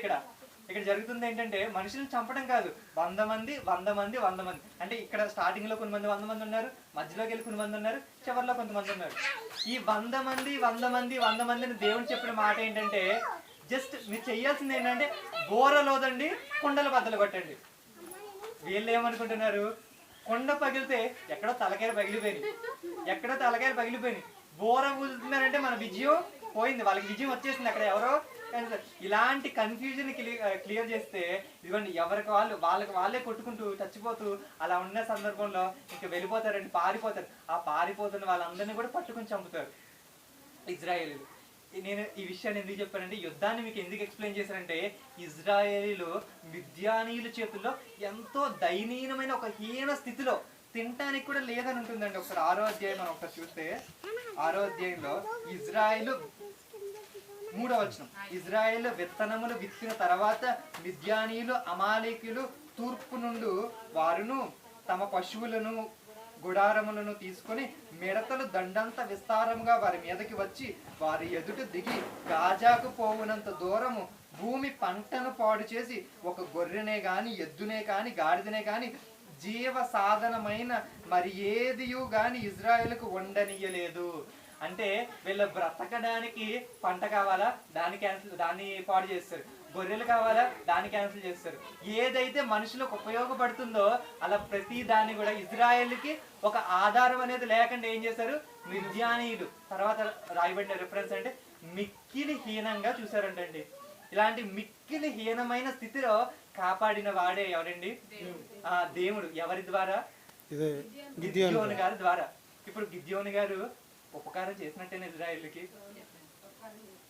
ఇక్కడ జరుగుతుంది ఏంటంటే మనుషుల్ని చంపడం కాదు. 100 మంది 100 మంది 100 మంది అంటే ఇక్కడ స్టార్టింగ్ లో కొంతమంది 100 మంది ఉన్నారు, మధ్యలోకి వెళ్ళి కొంతమంది ఉన్నారు, చివరిలో కొంతమంది ఉన్నారు. ఈ 100 మంది 100 మంది 100 మందిని దేవుడు చెప్పిన మాట ఏంటంటే, జస్ట్ మీరు చెయ్యాల్సింది ఏంటంటే బోరలోదండి, కుండలు బద్దలు కొట్టండి. వీళ్ళు ఏమనుకుంటున్నారు, కొండ పగిలితే ఎక్కడో తలకాయలు పగిలిపోయినాయి, బోర ఊదుతున్నారంటే మన విజయం పోయింది, వాళ్ళకి విజయం వచ్చేసింది. అక్కడ ఎవరో ఇలాంటి కన్ఫ్యూజన్ క్లియర్ చేస్తే ఇదిగోండి, ఎవరికి వాళ్ళే కొట్టుకుంటూ చచ్చిపోతూ అలా ఉన్న సందర్భంలో ఇంకా వెళ్ళిపోతారండి, పారిపోతారు. ఆ పారిపోతున్న వాళ్ళందరినీ కూడా పట్టుకుని చంపుతారు ఇజ్రాయేలీలు. నేను ఈ విషయాన్ని ఎందుకు చెప్పానంటే, యుద్ధాన్ని మీకు ఎందుకు ఎక్స్ప్లెయిన్ చేశానంటే, ఇజ్రాయేలీలు మిద్యానీయుల చేతుల్లో ఎంతో దయనీయమైన ఒక హీన స్థితిలో తినటానికి కూడా లేదని ఉంటుందండి. ఒకసారి 6వ అధ్యాయం మనం ఒకసారి చూస్తే, 6వ అధ్యాయంలో ఇజ్రాయేలు 3వ వచనం, ఇజ్రాయేలు విత్తనములు విత్తిన తర్వాత మిద్యానీయులు అమాలేకీయులు తూర్పు నుండి వారును తమ పశువులను గుడారములను తీసుకొని మిడతలు దండంత విస్తారంగా వారి మీదకి వచ్చి వారి ఎదుట దిగి గాజాకు పోవునంత దూరము భూమి పంటను పాడు చేసి ఒక గొర్రెనే గాని, ఎద్దునే కాని, గాడిదనే కాని, జీవ సాధనమైన మరి ఏదియు గాని ఇజ్రాయేలుకు ఉండనీయలేదు. అంటే వీళ్ళు బ్రతకడానికి పంట కావాలా, దాన్ని పాడు చేస్తారు. గొర్రెలు కావాలా, దాన్ని క్యాన్సిల్ చేస్తారు. ఏదైతే మనుషులకు ఉపయోగపడుతుందో అలా ప్రతి దాన్ని కూడా ఇజ్రాయెల్కి ఒక ఆధారం అనేది లేకుండా ఏం చేశారు, మిద్యానీయులు తర్వాత రాయబడిన రిఫరెన్స్ అంటే మిక్కిలి హీనంగా చూసారంటండి. ఇలాంటి మిక్కిలి హీనమైన స్థితిలో కాపాడిన వాడే ఎవరండి, దేవుడు. ఎవరి ద్వారా, గిద్యోను గారి ద్వారా. ఇప్పుడు గిద్యోను గారు ఉపకారం చేసినట్టేనా ఇజ్రాయెల్కి?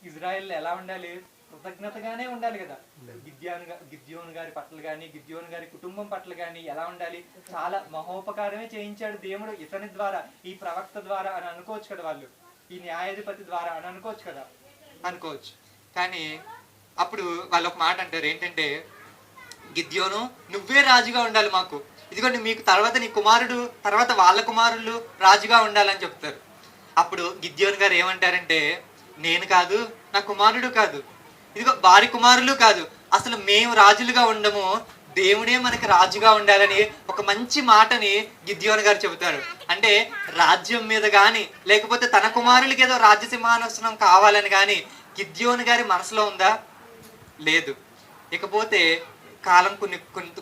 ఇజ్రాయెల్ ఎలా ఉండాలి, కృతజ్ఞతగానే ఉండాలి కదా. గిద్యోను గారి పట్ల కానీ, గిద్యోను గారి కుటుంబం పట్ల కానీ ఎలా ఉండాలి, చాలా మహోపకారమే చేయించాడు దేవుడు ఇతని ద్వారా, ఈ ప్రవక్త ద్వారా అని అనుకోవచ్చు కదా, వాళ్ళు ఈ న్యాయాధిపతి ద్వారా అని అనుకోవచ్చు కదా, అనుకోవచ్చు. కానీ అప్పుడు వాళ్ళు ఒక మాట అంటారు, ఏంటంటే గిద్యోను నువ్వే రాజుగా ఉండాలి మాకు, ఇదిగోండి మీకు తర్వాత నీ కుమారుడు, తర్వాత వాళ్ళ కుమారులు రాజుగా ఉండాలని చెప్తారు. అప్పుడు గిద్యోను గారు ఏమంటారంటే, నేను కాదు, నా కుమారుడు కాదు, ఇదిగో వారి కుమారులు కాదు, అసలు మేము రాజులుగా ఉండము, దేవుడే మనకి రాజుగా ఉండాలని ఒక మంచి మాటని గిద్యోను గారు చెబుతారు. అంటే రాజ్యం మీద కానీ లేకపోతే తన కుమారులకి ఏదో రాజ్య సింహాసనం కావాలని కానీ గిద్యోను గారి మనసులో ఉందా? లేదు. ఇకపోతే కాలం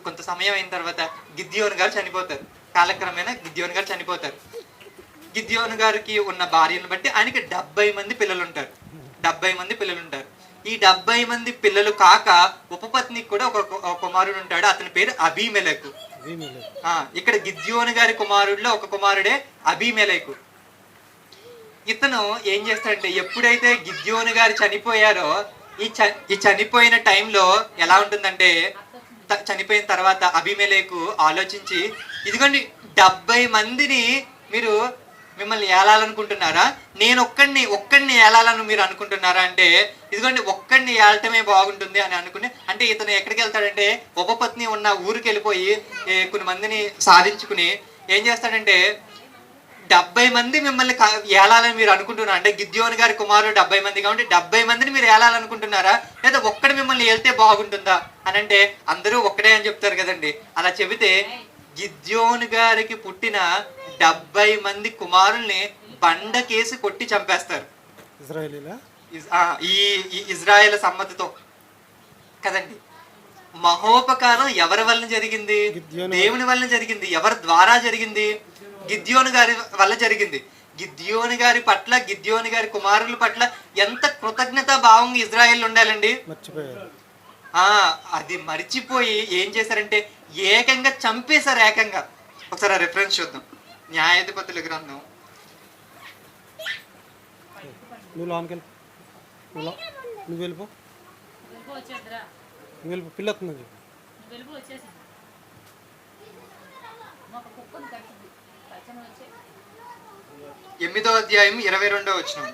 కొంత సమయం అయిన తర్వాత గిద్యోను గారు చనిపోతారు. కాలక్రమేణా గిద్యోను గారు చనిపోతారు. గిద్యోను గారికి ఉన్న భార్యను బట్టి ఆయనకి 70 మంది పిల్లలు ఉంటారు. 70 మంది పిల్లలు ఉంటారు. ఈ 70 మంది పిల్లలు కాక ఉపపత్నికి కూడా ఒక కుమారుడు ఉంటాడు, అతని పేరు అబీమెలెకు. ఇక్కడ గిద్యోను గారి కుమారుడిలో ఒక కుమారుడే అబీమెలెకు. ఇతను ఏం చేస్తాడంటే, ఎప్పుడైతే గిద్యోను గారు చనిపోయారో ఈ చనిపోయిన టైంలో ఎలా ఉంటుందంటే, చనిపోయిన తర్వాత అబీమెలెకు ఆలోచించి, ఇదిగోండి 70 మందిని మిమ్మల్ని ఏలాలనుకుంటున్నారా, నేను ఒక్కడిని ఏలాలని మీరు అనుకుంటున్నారా అంటే, ఇదిగోండి ఒక్కడిని ఏలటమే బాగుంటుంది అని అనుకుని, అంటే ఇతను ఎక్కడికి వెళ్తాడంటే ఉపపత్ని ఉన్న ఊరికి వెళ్ళిపోయి కొన్ని మందిని సాధించుకుని ఏం చేస్తాడంటే, 70 మంది మిమ్మల్ని ఏలాలని మీరు అనుకుంటున్నారా అంటే, గిద్యోను గారి కుమారుడు 70 మంది కాబట్టి 70 మందిని మీరు ఏలాలనుకుంటున్నారా, లేదా ఒక్కడి మిమ్మల్ని ఏలితే బాగుంటుందా అని అంటే, అందరూ ఒక్కడే అని చెప్తారు కదండి. అలా చెబితే గిద్యోను గారికి పుట్టిన 70 మంది కుమారుల్ని బండకేసి కొట్టి చంపేస్తారు. ఈ ఇజ్రాయేల్ సమ్మతితో కదండి. మహోపకారం ఎవరి వలన జరిగింది? దేవుని వలన జరిగింది. ఎవరి ద్వారా జరిగింది? గిద్యోను గారి వల్ల జరిగింది. గిద్యోను గారి పట్ల, గిద్యోను గారి కుమారుల పట్ల ఎంత కృతజ్ఞతా భావంగా ఇజ్రాయేల్ ఉండాలండి. అది మర్చిపోయి ఏం చేశారంటే ఏకంగా చంపేశారు. ఏకంగా ఒకసారి ఆ రిఫరెన్స్ చూద్దాం. న్యాయాధిపతుల గ్రంథం, పిల్లతుంది 8వ అధ్యాయం 22వ వచనం.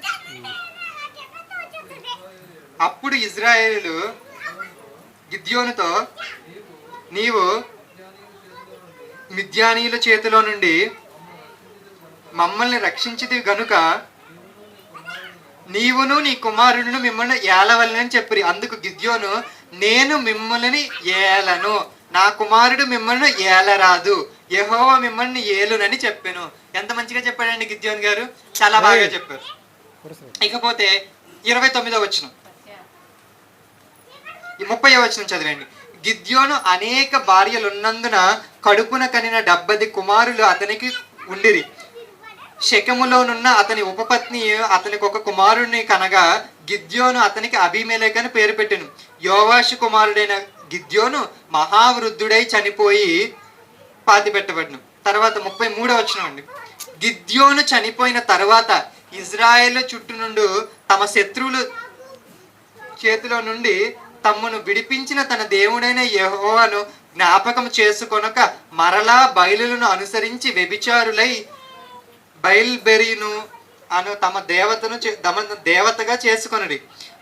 అప్పుడు ఇజ్రాయేలు గిద్యోనుతో, నీవు మిద్యానీయుల చేతిలో నుండి మమ్మల్ని రక్షించిది గనుక నీవును నీ కుమారుడును మిమ్మల్ని ఏలవలనని చెప్పిరి. అందుకు గిద్యోను, నేను మిమ్మల్ని ఏలను, నా కుమారుడు మిమ్మల్ని ఏలరాదు, యెహోవా మిమ్మల్ని ఏలునని చెప్పాను. ఎంత మంచిగా చెప్పాడండి గిద్యోను గారు, చాలా బాగా చెప్పారు. ఇకపోతే 29వ వచనం, 30వ వచనం చదివండి. గిద్యోను అనేక భార్యలున్నందున కడుపున కనిన 70 కుమారులు అతనికి ఉండిరి. షెకెములోనున్న అతని ఉపపత్ని అతనికి ఒక కుమారుడిని కనగా గిద్యోను అతనికి అబీమెలెకు అని పేరు పెట్టెను. యోవాషు కుమారుడైన గిద్యోను మహావృద్ధుడై చనిపోయి పాతిపెట్టబడిను. తర్వాత 33వ వచనం అండి. గిద్యోను చనిపోయిన తర్వాత ఇజ్రాయేలు చుట్టూ నుండి తమ శత్రువుల చేతిలో నుండి తమ్మును విడిపించిన తన దేవుడైన యెహోవాను జ్ఞాపకం చేసుకొనక మరలా బయలులను అనుసరించి వ్యభిచారులై బయల్బెరీను అను తమ దేవతగా చేసుకొనిరి.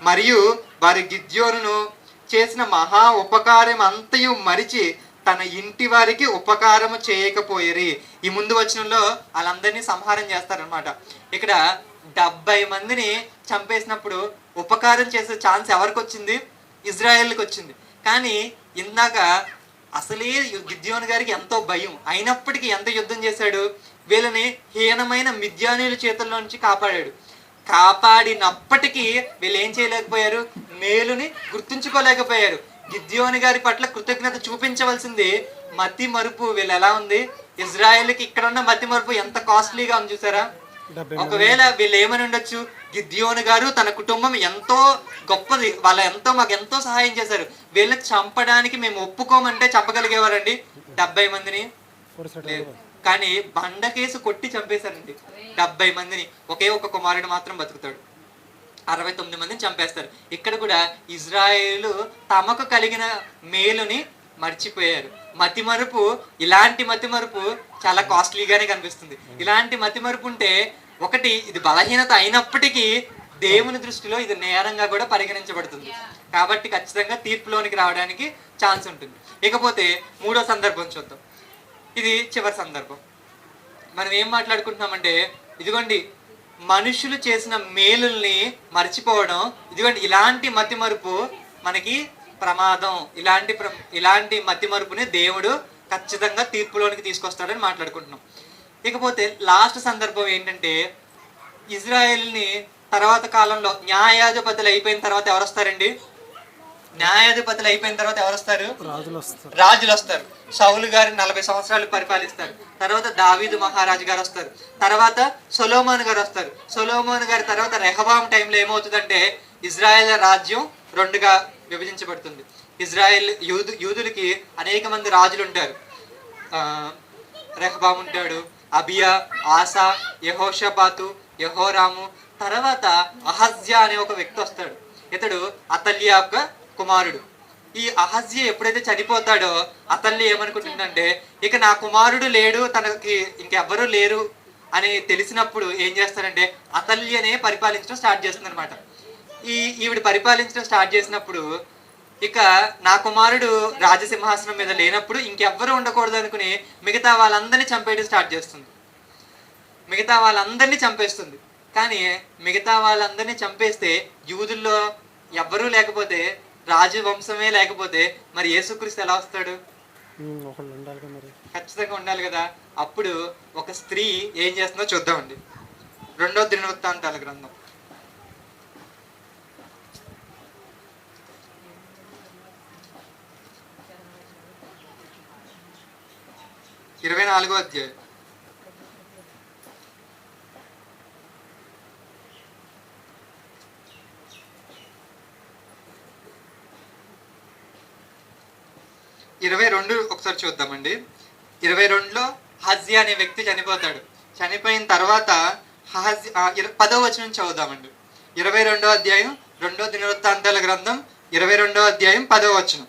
మరియు వారి గిద్యోనును చేసిన మహా ఉపకారం అంతయు మరిచి తన ఇంటి వారికి ఉపకారము చేయకపోయిరి. ఈ ముందు వచనంలో వాళ్ళందరినీ సంహారం చేస్తారనమాట. ఇక్కడ 70 మందిని చంపేసినప్పుడు ఉపకారం చేసే ఛాన్స్ ఎవరికి వచ్చింది? ఇజ్రాయెల్కి వచ్చింది. కానీ ఇందాక అసలే గిద్యోను గారికి ఎంతో భయం అయినప్పటికీ ఎంత యుద్ధం చేశాడు? వీళ్ళని హీనమైన మిద్యానీయుల చేతుల్లో నుంచి కాపాడాడు. కాపాడినప్పటికీ వీళ్ళు ఏం చేయలేకపోయారు, మేలుని గుర్తుంచుకోలేకపోయారు. గిద్యోని గారి పట్ల కృతజ్ఞత చూపించవలసింది మతి మరుపు వీళ్ళు ఎలా ఉంది. ఇజ్రాయెల్కి ఇక్కడ ఉన్న మతి మరుపు ఎంత కాస్ట్లీగా ఉంది చూసారా. ఒకవేళ వీళ్ళు ఏమని ఉండొచ్చు, గిద్యోని గారు తన కుటుంబం ఎంతో గొప్పది, మాకు ఎంతో సహాయం చేశారు, వీళ్ళని చంపడానికి మేము ఒప్పుకోమంటే చంపగలిగేవారండి 70 మందిని? లేదు. కానీ బండకేసి కొట్టి చంపేశారండి 70 మందిని. ఒకే ఒక కుమారుడు మాత్రం బతుకుతాడు, 69 మందిని చంపేస్తారు. ఇక్కడ కూడా ఇజ్రాయేలు తమకు కలిగిన మేలుని మర్చిపోయారు. మతిమరుపు, ఇలాంటి మతిమరుపు చాలా కాస్ట్లీగానే కనిపిస్తుంది. ఇలాంటి మతిమరుపు ఉంటే ఒకటి ఇది బలహీనత అయినప్పటికీ దేవుని దృష్టిలో ఇది నేరంగా కూడా పరిగణించబడుతుంది. కాబట్టి ఖచ్చితంగా తీర్పులోనికి రావడానికి ఛాన్స్ ఉంటుంది. ఇకపోతే 3వ సందర్భం చూద్దాం. ఇది చివరి సందర్భం. మనం ఏం మాట్లాడుకుంటున్నామంటే, ఇదిగోండి మనుషులు చేసిన మేలుల్ని మర్చిపోవడం, ఇదిగోండి ఇలాంటి మతిమరుపు మనకి ప్రమాదం. ఇలాంటి మతిమరుపుని దేవుడు ఖచ్చితంగా తీర్పులోనికి తీసుకొస్తాడని మాట్లాడుకుంటున్నాం. ఇకపోతే లాస్ట్ సందర్భం ఏంటంటే, ఇజ్రాయెల్ని తర్వాత కాలంలో న్యాయాధిపతులు అయిపోయిన తర్వాత ఎవరు వస్తారండి? న్యాయాధిపతులు అయిపోయిన తర్వాత ఎవరు వస్తారు? రాజులు వస్తారు. సౌలు గారు 40 సంవత్సరాలు పరిపాలిస్తారు. తర్వాత దావీదు మహారాజు గారు వస్తారు. తర్వాత సొలొమోను గారు వస్తారు. సొలొమోను గారి తర్వాత రెహబాం టైంలో ఏమవుతుందంటే, ఇజ్రాయెల్ రాజ్యం 2గా విభజించబడుతుంది. యూదులకి అనేక మంది రాజులు ఉంటారు. రెహబాం ఉంటాడు, అబియా, ఆసా, యెహోషాపాతు, యెహోరాము. తర్వాత అహజ్యా అనే ఒక వ్యక్తి వస్తాడు. ఇతడు అతల్యా యొక్క కుమారుడు. ఈ అహజ్యా ఎప్పుడైతే చనిపోతాడో అతల్య ఏమనుకుంటుందంటే, ఇక నా కుమారుడు లేడు, తనకి ఇంకెవ్వరూ లేరు అని తెలిసినప్పుడు ఏం చేస్తారంటే అతల్యనే పరిపాలించడం స్టార్ట్ చేస్తుంది అనమాట. ఈవిడ పరిపాలించడం స్టార్ట్ చేసినప్పుడు ఇక నా కుమారుడు రాజసింహాసనం మీద లేనప్పుడు ఇంకెవ్వరూ ఉండకూడదు అనుకుని మిగతా వాళ్ళందరినీ చంపేయడం స్టార్ట్ చేస్తుంది. చంపేస్తుంది. కానీ మిగతా వాళ్ళందరినీ చంపేస్తే యూదుల్లో ఎవ్వరూ లేకపోతే, రాజవంశమే లేకపోతే మరి యేసుక్రీస్తు ఎలా వస్తాడు? ఖచ్చితంగా ఉండాలి కదా. అప్పుడు ఒక స్త్రీ ఏం చేస్తుందో చూద్దామండి. 2వ దినవృత్తాంతాల గ్రంథం 24వ అధ్యాయం. ఒకసారి చూద్దామండి. 22లో హజ్యా అనే వ్యక్తి చనిపోతాడు. చనిపోయిన తర్వాత 10వ వచనం చదువుదామండి. 22వ అధ్యాయం 2వ దినవృత్తాంతాల గ్రంథం 22వ అధ్యాయం 10వ వచనం.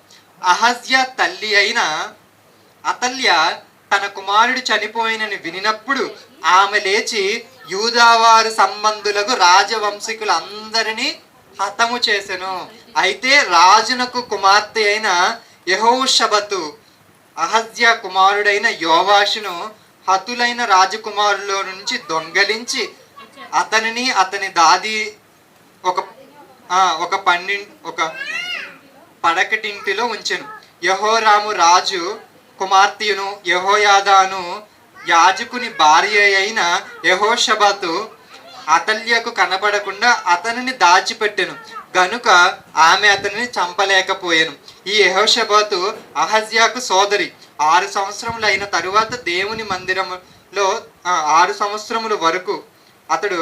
అహజ్యా తల్లి అయిన అతల్య తన కుమారుడు చనిపోయినని వినినప్పుడు ఆమె లేచి యూదావారు సంబంధులకు రాజవంశీకులందరినీ హతము చేసెను. అయితే రాజునకు కుమార్తె అయిన యెహోషబతు అహజ్యా కుమారుడైన యోవాషును హతులైన రాజకుమారులో నుంచి దొంగలించి అతనిని అతని దాది ఒక పడకటింటిలో ఉంచెను. యెహోరాము రాజు కుమార్తెను యెహోయాదాను యాజకుని భార్య అయిన యెహోషబతు అతల్యకు కనబడకుండా అతనిని దాచిపెట్టెను గనుక ఆమె అతనిని చంపలేకపోయాను. ఈ యెహోషబతు అహజ్యాకు సోదరి. 6 సంవత్సరములు అయిన తరువాత దేవుని మందిరంలో 6 సంవత్సరముల వరకు అతడు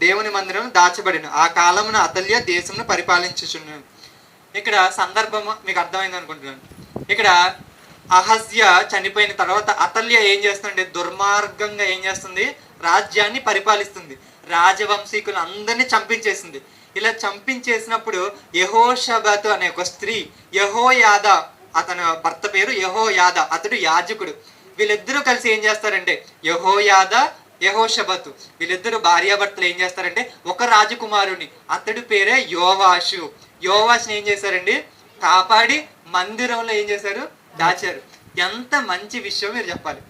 దేవుని మందిరం దాచబడిన. ఆ కాలమున అతల్య దేశమును పరిపాలించుచున్నాడు. ఇక్కడ సందర్భం మీకు అర్థమైంది అనుకుంటున్నాను. ఇక్కడ అహజ్యా చనిపోయిన తర్వాత అతల్య ఏం చేస్తుందంటే దుర్మార్గంగా ఏం చేస్తుంది, రాజ్యాన్ని పరిపాలిస్తుంది. రాజవంశీకులు అందరినీ చంపించేసింది. ఇలా చంపించేసినప్పుడు యెహోషబతు అనే ఒక స్త్రీ, యెహోయాదా అతను భర్త పేరు యెహోయాదా, అతడు యాజకుడు. వీళ్ళిద్దరూ కలిసి ఏం చేస్తారంటే యెహోయాదా యెహోషబతు వీళ్ళిద్దరు భార్యాభర్తలు ఏం చేస్తారంటే ఒక రాజకుమారుని, అతడి పేరే యోవాషు. యోవాషుని ఏం చేశారండి, కాపాడి మందిరంలో ఏం చేశారు, దాచారు. ఎంత మంచి విషయం మీరు చెప్పాలి.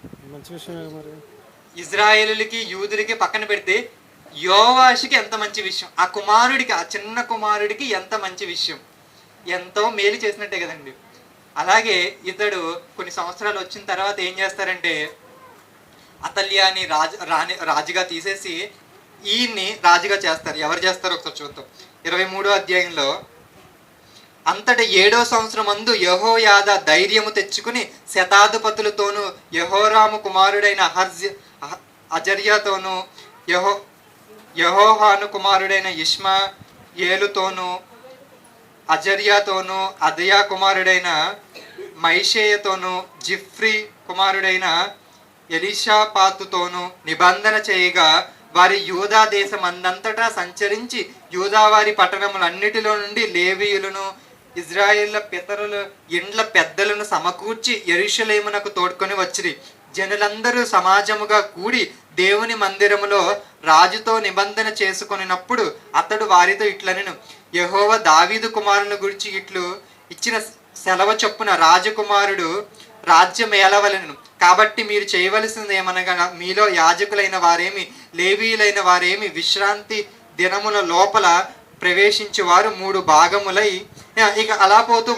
ఇజ్రాయేలులకి యూదులకి పక్కన పెడితే యోవాషుకి ఎంత మంచి విషయం, ఆ కుమారుడికి, ఆ చిన్న కుమారుడికి ఎంత మంచి విషయం, ఎంతో మేలు చేసినట్టే కదండి. అలాగే ఇతడు కొన్ని సంవత్సరాలు వచ్చిన తర్వాత ఏం చేస్తారంటే అతల్యాని రాజుగా తీసేసి ఈయన్ని రాజుగా చేస్తారు. ఎవరు చేస్తారో ఒకసారి చూద్దాం. 23వ అధ్యాయంలో, అంతటి 7వ సంవత్సరం మందు యెహోయాద ధైర్యము తెచ్చుకుని శతాధిపతులతోనూ యెహోరాము కుమారుడైన అజర్యాతోనూ యెహోహాను కుమారుడైన ఇష్మాయేలుతోనూ అజర్యాతోనూ అదయా కుమారుడైన మైషేయతోనూ జిఫ్రీ కుమారుడైన ఎలీషాపాతుతోనూ నిబంధన చేయగా వారి యూదా దేశమందంతటా సంచరించి యూదావారి పట్టణములన్నిటిలో నుండి లేవీయులను ఇజ్రాయేళ్ల పితరుల ఇండ్ల పెద్దలను సమకూర్చి యెరూషలేమునకు తోడ్కొని వచ్చిరి. జనులందరూ సమాజముగా కూడి దేవుని మందిరములో రాజుతో నిబంధన చేసుకొనినప్పుడు అతడు వారితో ఇట్లనెను, యెహోవా దావీదు కుమారుని గురించి ఇట్లు ఇచ్చిన సెలవు చొప్పున రాజకుమారుడు రాజ్యం ఏలవలెను. కాబట్టి మీరు చేయవలసింది ఏమనగా, మీలో యాజకులైన వారేమి లేవీయులైన వారేమి విశ్రాంతి దినముల లోపల ప్రవేశించేవారు 3 భాగములై, ఇక అలా పోతూ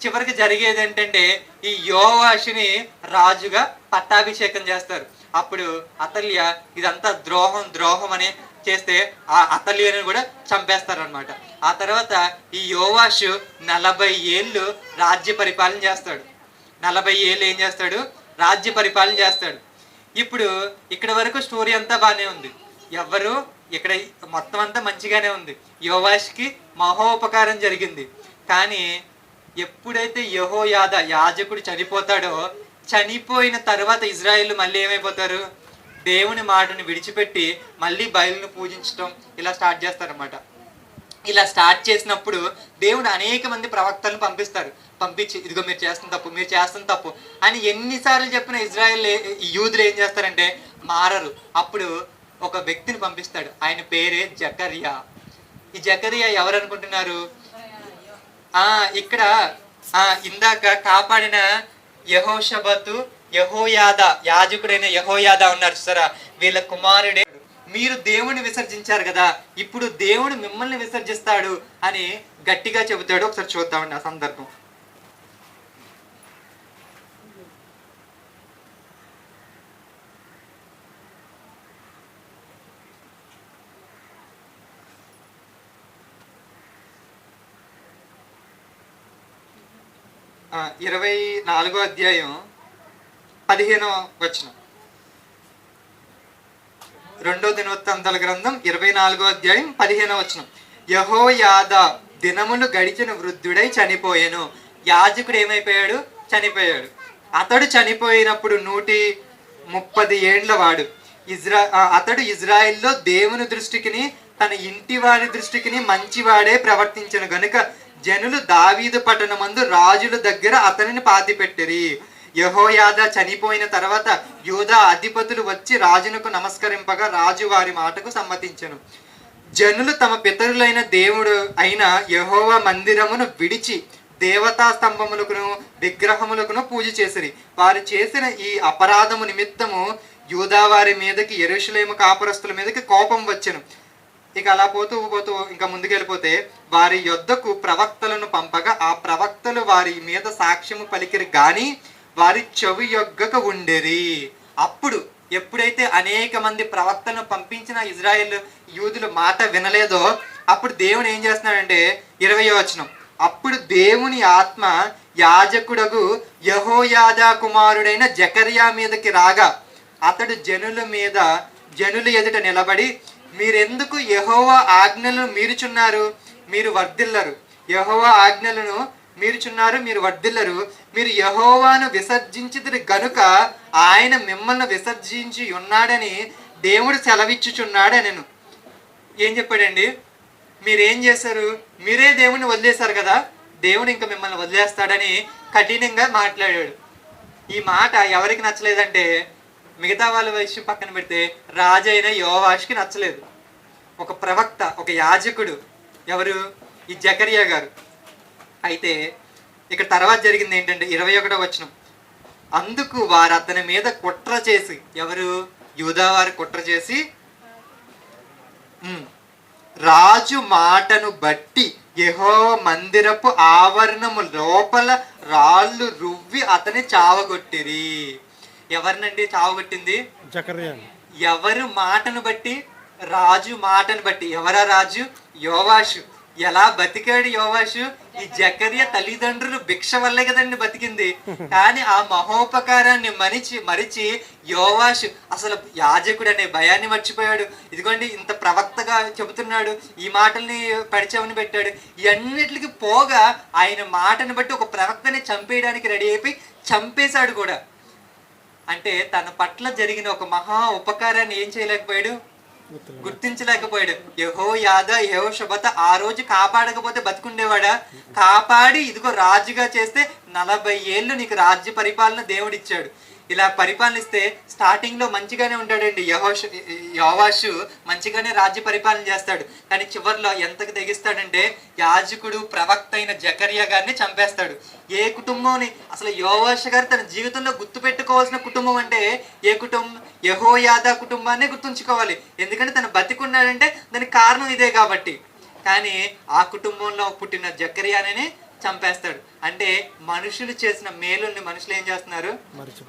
చివరికి జరిగేది ఏంటంటే ఈ యోవాషుని రాజుగా పట్టాభిషేకం చేస్తారు. అప్పుడు అతల్య ఇదంతా ద్రోహం అని చేస్తే ఆ అతల్యను కూడా చంపేస్తారనమాట. ఆ తర్వాత ఈ యోవాషు 40 ఏళ్ళు రాజ్య పరిపాలన చేస్తాడు. 40 ఏళ్ళు ఏం చేస్తాడు? రాజ్య పరిపాలన చేస్తాడు. ఇప్పుడు ఇక్కడ వరకు స్టోరీ అంతా బాగానే ఉంది. ఇక్కడ మొత్తం అంతా మంచిగానే ఉంది. యోవాష్కి మహోపకారం జరిగింది. కానీ ఎప్పుడైతే యెహోయాదా యాజకుడు చనిపోతాడో, చనిపోయిన తర్వాత ఇజ్రాయేలు మళ్ళీ ఏమైపోతారు? దేవుని మాటను విడిచిపెట్టి మళ్ళీ బయలును పూజించడం ఇలా స్టార్ట్ చేస్తారన్నమాట. ఇలా స్టార్ట్ చేసినప్పుడు దేవుడు అనేక మంది ప్రవక్తలను పంపించి ఇదిగో మీరు చేస్తున్న తప్పు అని ఎన్నిసార్లు చెప్పిన ఇజ్రాయెల్ యూదులు ఏం చేస్తారంటే మారరు. అప్పుడు ఒక వ్యక్తిని పంపిస్తాడు. ఆయన పేరే జకర్యా. ఈ జకర్యా ఎవరు అనుకుంటున్నారు? ఇక్కడ ఇందాక కాపాడిన యెహోషాబాతు యెహోయాదా, యాజకుడైన యెహోయాదా ఉన్నారు చూసారా, వీళ్ళ కుమారుడే. మీరు దేవుని విసర్జించారు కదా, ఇప్పుడు దేవుడు మిమ్మల్ని విసర్జిస్తాడు అని గట్టిగా చెబుతాడు. ఒకసారి చూద్దామండి ఆ సందర్భం. ఆ 24వ అధ్యాయం 15వ వచనం. 2వ దినవృత్తాంతాల గ్రంథం 24వ అధ్యాయం 15వ వచనం. యెహోయాదా దినములు గడిచిన వృద్ధుడై చనిపోయాను. యాజకుడు ఏమైపోయాడు? చనిపోయాడు. అతడు చనిపోయినప్పుడు 130 ఏండ్ల వాడు. అతడు ఇజ్రాయెల్లో దేవుని దృష్టికిని తన ఇంటి వారి దృష్టికిని మంచివాడే ప్రవర్తించను గనుక జనులు దావీదు పట్టణమందు రాజుల దగ్గర అతనిని పాతిపెట్టిరి. యెహోయాదా చనిపోయిన తర్వాత యూదా అధిపతులు వచ్చి రాజునకు నమస్కరింపగా రాజు వారి మాటకు సమ్మతించెను. జనులు తమ పితరులైన దేవుడు అయిన యెహోవా మందిరమును విడిచి దేవతా స్తంభములకును విగ్రహములకును పూజ చేసిరి. వారు చేసిన ఈ అపరాధము నిమిత్తము యూదా వారి మీదకి యెరూషలేము కాపురస్తుల మీదకి కోపం వచ్చెను. ఇక అలా పోతూ ఇంకా ముందుకెళ్ళిపోతే వారి యొద్దకు ప్రవక్తలను పంపగా ఆ ప్రవక్తలు వారి మీద సాక్ష్యము పలికిరి గాని వారి చెవి యొగ్గక ఉండేరి. అప్పుడు ఎప్పుడైతే అనేక మంది ప్రవక్తలను పంపించిన ఇజ్రాయెల్ యూదులు మాట వినలేదో, అప్పుడు దేవుడు ఏం చేస్తున్నాడంటే 20వ వచనం. అప్పుడు దేవుని ఆత్మ యాజకుడగు యెహోయాదా కుమారుడైన జకర్యా మీదకి రాగా అతడు జనుల ఎదుట నిలబడి, మీరెందుకు యెహోవా ఆజ్ఞలను మీరుచున్నారు, మీరు వర్ధిల్లరు. యెహోవా ఆజ్ఞలను మీరుచున్నారు, మీరు వర్ధిల్లరు. మీరు యెహోవాను విసర్జించితిరి గనుక ఆయన మిమ్మల్ని విసర్జించి ఉన్నాడని దేవుడు సెలవిచ్చుచున్నాడనెను. ఏం చెప్పాడండి? మీరేం చేశారు? మీరే దేవుని వదిలేశారు కదా, దేవుడు ఇంకా మిమ్మల్ని వదిలేస్తాడని కఠినంగా మాట్లాడాడు. ఈ మాట ఎవరికి నచ్చలేదంటే, మిగతా వాళ్ళ విషయం పక్కన పెడితే రాజైన యోవాషుకి నచ్చలేదు. ఒక ప్రవక్త, ఒక యాజకుడు, ఎవరు? ఈ జకర్యా గారు. అయితే ఇక్కడ తర్వాత జరిగింది ఏంటంటే 21వ వచనం. అందుకు వారు అతని మీద కుట్ర చేసి, ఎవరు? యూదా వారు కుట్ర చేసి రాజు మాటను బట్టి యెహోవా మందిరపు ఆవరణము లోపల రాళ్ళు రువ్వి అతని చావగొట్టిరి. ఎవరినండి చావగొట్టింది? జకర్యా. ఎవరు మాటను బట్టి? రాజు మాటను బట్టి. ఎవరా రాజు? యోవాషు. ఎలా బతికాడు యోవాషు? ఈ జకర్యా తల్లిదండ్రులు భిక్ష వల్లే కదండి బతికింది. కానీ ఆ మహోపకారాన్ని మరిచి యోవాషు అసలు యాజకుడు అనే భయాన్ని మర్చిపోయాడు. ఇదిగోండి ఇంత ప్రవక్తగా చెబుతున్నాడు, ఈ మాటల్ని పరిచయమని పెట్టాడు. ఇవన్నిటికి పోగా ఆయన మాటను బట్టి ఒక ప్రవక్తని చంపేయడానికి రెడీ అయిపోయి చంపేశాడు కూడా. అంటే తన పట్ల జరిగిన ఒక మహా ఉపకారాన్ని ఏం చేయలేకపోయాడు? గుర్తించలేకపోయాడు. యెహోషాపాతు ఆ రోజు కాపాడకపోతే బతుకుండేవాడా? కాపాడి ఇదిగో రాజుగా చేస్తే 40 ఏళ్ళు నీకు రాజ్య పరిపాలన దేవుడిచ్చాడు. ఇలా పరిపాలనిస్తే స్టార్టింగ్ లో మంచిగానే ఉంటాడండి. యోవాషు మంచిగానే రాజ్య పరిపాలన చేస్తాడు. కానీ చివరిలో ఎంతకు తెగిస్తాడంటే యాజకుడు ప్రవక్త అయిన జకర్యా గారిని చంపేస్తాడు. ఏ కుటుంబంని అసలు యోవాషు గారు తన జీవితంలో గుర్తు పెట్టుకోవాల్సిన కుటుంబం అంటే ఏ కుటుంబం? యెహోయాదా కుటుంబాన్ని గుర్తుంచుకోవాలి. ఎందుకంటే తను బతికున్నాడంటే దానికి కారణం ఇదే కాబట్టి. కానీ ఆ కుటుంబంలో పుట్టిన జకర్యాని చంపేస్తాడు. అంటే మనుషులు చేసిన మేలుల్ని మనుషులు ఏం చేస్తున్నారు?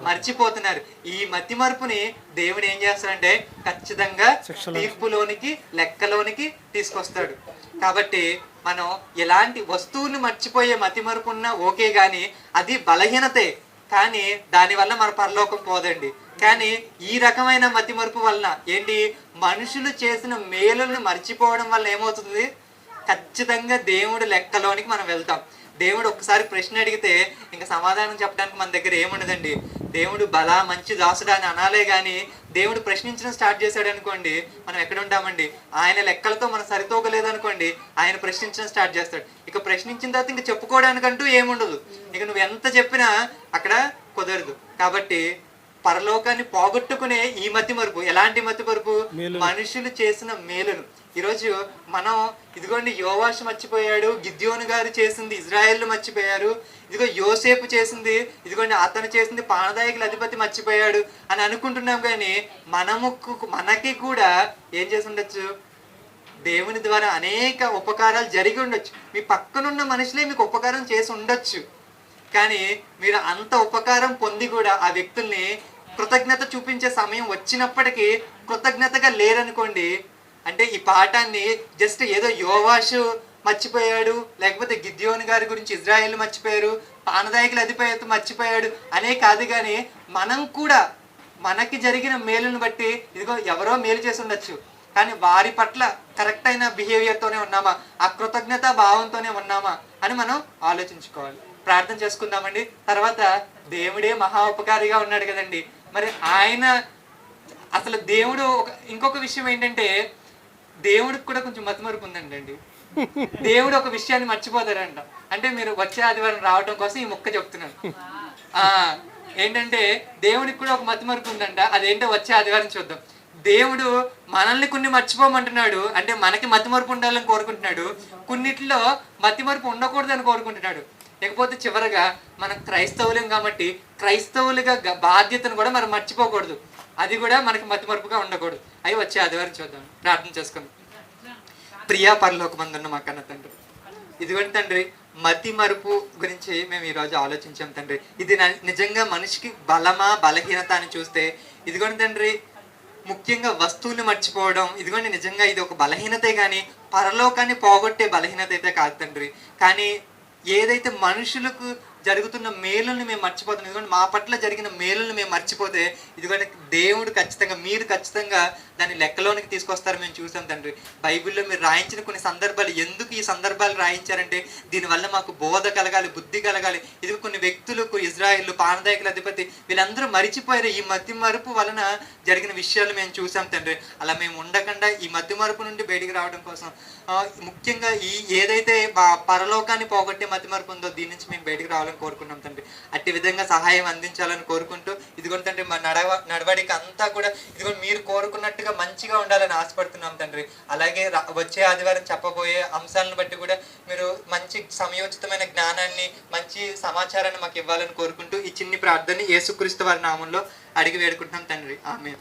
మర్చిపోతున్నారు. ఈ మతి మరుపుని దేవుడు ఏం చేస్తాడంటే ఖచ్చితంగా తీర్పులోనికి, లెక్కలోనికి తీసుకొస్తాడు. కాబట్టి మనం ఎలాంటి వస్తువుని మర్చిపోయే మతి మరుపు ఉన్నా ఓకే, గాని అది బలహీనతే. కానీ దానివల్ల మన పరలోకం పోదండి. కానీ ఈ రకమైన మతి మరుపు వలన ఏంటి? మనుషులు చేసిన మేలుల్ని మర్చిపోవడం వల్ల ఏమవుతుంది? ఖచ్చితంగా దేవుడు లెక్కలోనికి మనం వెళ్తాం. దేవుడు ఒక్కసారి ప్రశ్న అడిగితే ఇంకా సమాధానం చెప్పడానికి మన దగ్గర ఏముండదండి. దేవుడు బలా మంచి దాసుడా అని అనాలే కానీ దేవుడు ప్రశ్నించడం స్టార్ట్ చేశాడు అనుకోండి, మనం ఎక్కడ ఉంటామండి? ఆయన లెక్కలతో మనం సరితూగలేదనుకోండి, ఆయన ప్రశ్నించడం స్టార్ట్ చేస్తాడు. ఇక ప్రశ్నించిన తర్వాత ఇంకా చెప్పుకోవడానికంటూ ఏముండదు. ఇక నువ్వు ఎంత చెప్పినా అక్కడ కుదరదు. కాబట్టి పరలోకాన్ని పోగొట్టుకునే ఈ మతి మరుపు. ఎలాంటి మతి మరుపు? మనుషులు చేసిన మేలును. ఈరోజు మనం ఇదిగోండి యోవాషు మర్చిపోయాడు, గిద్యోను గారు చేసింది ఇజ్రాయేల్ మర్చిపోయారు, ఇదిగో యోసేపు చేసింది, ఇదిగోండి అతను చేసింది పానదాయకుల అధిపతి మర్చిపోయాడు అని అనుకుంటున్నాం. కానీ మనకి కూడా ఏం చేసి ఉండొచ్చు? దేవుని ద్వారా అనేక ఉపకారాలు జరిగి ఉండొచ్చు. మీ పక్కనున్న మనుషులే మీకు ఉపకారం చేసి ఉండొచ్చు. కానీ మీరు అంత ఉపకారం పొంది కూడా ఆ వ్యక్తుల్ని కృతజ్ఞత చూపించే సమయం వచ్చినప్పటికీ కృతజ్ఞతగా లేరనుకోండి, అంటే ఈ పాఠాన్ని జస్ట్ ఏదో యోవాషు మర్చిపోయాడు, లేకపోతే గిద్యోను గారి గురించి ఇజ్రాయేల్ మర్చిపోయారు, పానదాయకుల అధిపతి మర్చిపోయాడు అనే కాదు. కానీ మనం కూడా మనకి జరిగిన మేలును బట్టి ఇదిగో ఎవరో మేలు చేసి ఉండొచ్చు, కానీ వారి పట్ల కరెక్ట్ అయిన బిహేవియర్తోనే ఉన్నామా, ఆ కృతజ్ఞత భావంతోనే ఉన్నామా అని మనం ఆలోచించుకోవాలి. ప్రార్థన చేసుకుందామండి. తర్వాత దేవుడే మహా ఉపకారిగా ఉన్నాడు కదండి. మరి ఆయన అసలు దేవుడు ఇంకొక విషయం ఏంటంటే దేవుడికి కూడా కొంచెం మతిమరుపు ఉందండి. దేవుడు ఒక విషయాన్ని మర్చిపోతారంట. అంటే మీరు వచ్చే ఆదివారం రావడం కోసం ఈ ముక్క చెప్తున్నాను. ఏంటంటే దేవుడికి కూడా ఒక మతిమరుపు ఉందంట. అదేంటో వచ్చే ఆదివారం చూద్దాం. దేవుడు మనల్ని కొన్ని మర్చిపోమంటున్నాడు, అంటే మనకి మతిమరుపు ఉండాలని కోరుకుంటున్నాడు. కొన్నిట్లో మతిమరుపు ఉండకూడదని కోరుకుంటున్నాడు. లేకపోతే చివరగా మనం క్రైస్తవులం కాబట్టి క్రైస్తవులుగా బాధ్యతను కూడా మనం మర్చిపోకూడదు. అది కూడా మనకి మతిమరుపుగా ఉండకూడదు. అవి వచ్చే ఆదివారం చూద్దాం. ప్రార్థన చేసుకుందాం. ప్రియా పరలోకమందున్న మా కన్న తండ్రి, ఇదిగోండి తండ్రి, మతి మరుపు గురించి మేము ఈరోజు ఆలోచించాం తండ్రి. ఇది నిజంగా మనిషికి బలమా బలహీనత అని చూస్తే ఇదిగోండి తండ్రి, ముఖ్యంగా వస్తువులు మర్చిపోవడం ఇదిగోండి నిజంగా ఇది ఒక బలహీనతే, కానీ పరలోకాన్ని పోగొట్టే బలహీనత అయితే కాదు తండ్రి. కానీ ఏదైతే మనుషులకు జరుగుతున్న మేలుల్ని మేము మర్చిపోతాం, ఇదిగోండి మా పట్ల జరిగిన మేలుల్ని మేము మర్చిపోతే ఇదిగోండి దేవుడు ఖచ్చితంగా, మీరు ఖచ్చితంగా దాన్ని లెక్కలోనికి తీసుకొస్తారు మేము చూసాం తండ్రి. బైబిల్లో మీరు రాయించిన కొన్ని సందర్భాలు, ఎందుకు ఈ సందర్భాలు రాయించారంటే దీనివల్ల మాకు బోధ కలగాలి, బుద్ధి కలగాలి. ఇది కొన్ని వ్యక్తులు, ఇజ్రాయేల్ పానదాయకుల అధిపతి వీళ్ళందరూ మరిచిపోయారు. ఈ మతి మరుపు వలన జరిగిన విషయాలు మేము చూసాం తండ్రి. అలా మేము ఉండకుండా ఈ మతి మరుపు నుండి బయటికి రావడం కోసం ముఖ్యంగా ఈ ఏదైతే పరలోకాన్ని పోగొట్టే మతి మరుపు ఉందో దీని నుంచి మేము బయటికి రావాలని కోరుకున్నాం తండ్రి. అట్టి విధంగా సహాయం అందించాలని కోరుకుంటూ ఇదిగోండి తండ్రి, మా నడవడిక అంతా కూడా ఇదిగోండి మీరు కోరుకున్నట్టుగా మంచిగా ఉండాలని ఆశపడుతున్నాం తండ్రి. అలాగే వచ్చే ఆదివారం చెప్పబోయే అంశాలను బట్టి కూడా మీరు మంచి సమయోచితమైన జ్ఞానాన్ని, మంచి సమాచారాన్ని మాకు ఇవ్వాలని కోరుకుంటూ ఈ చిన్ని ప్రార్థనని యేసుక్రీస్తు వారి నామంలో అడిగి వేడుకుంటున్నాం తండ్రి. ఆమేన్.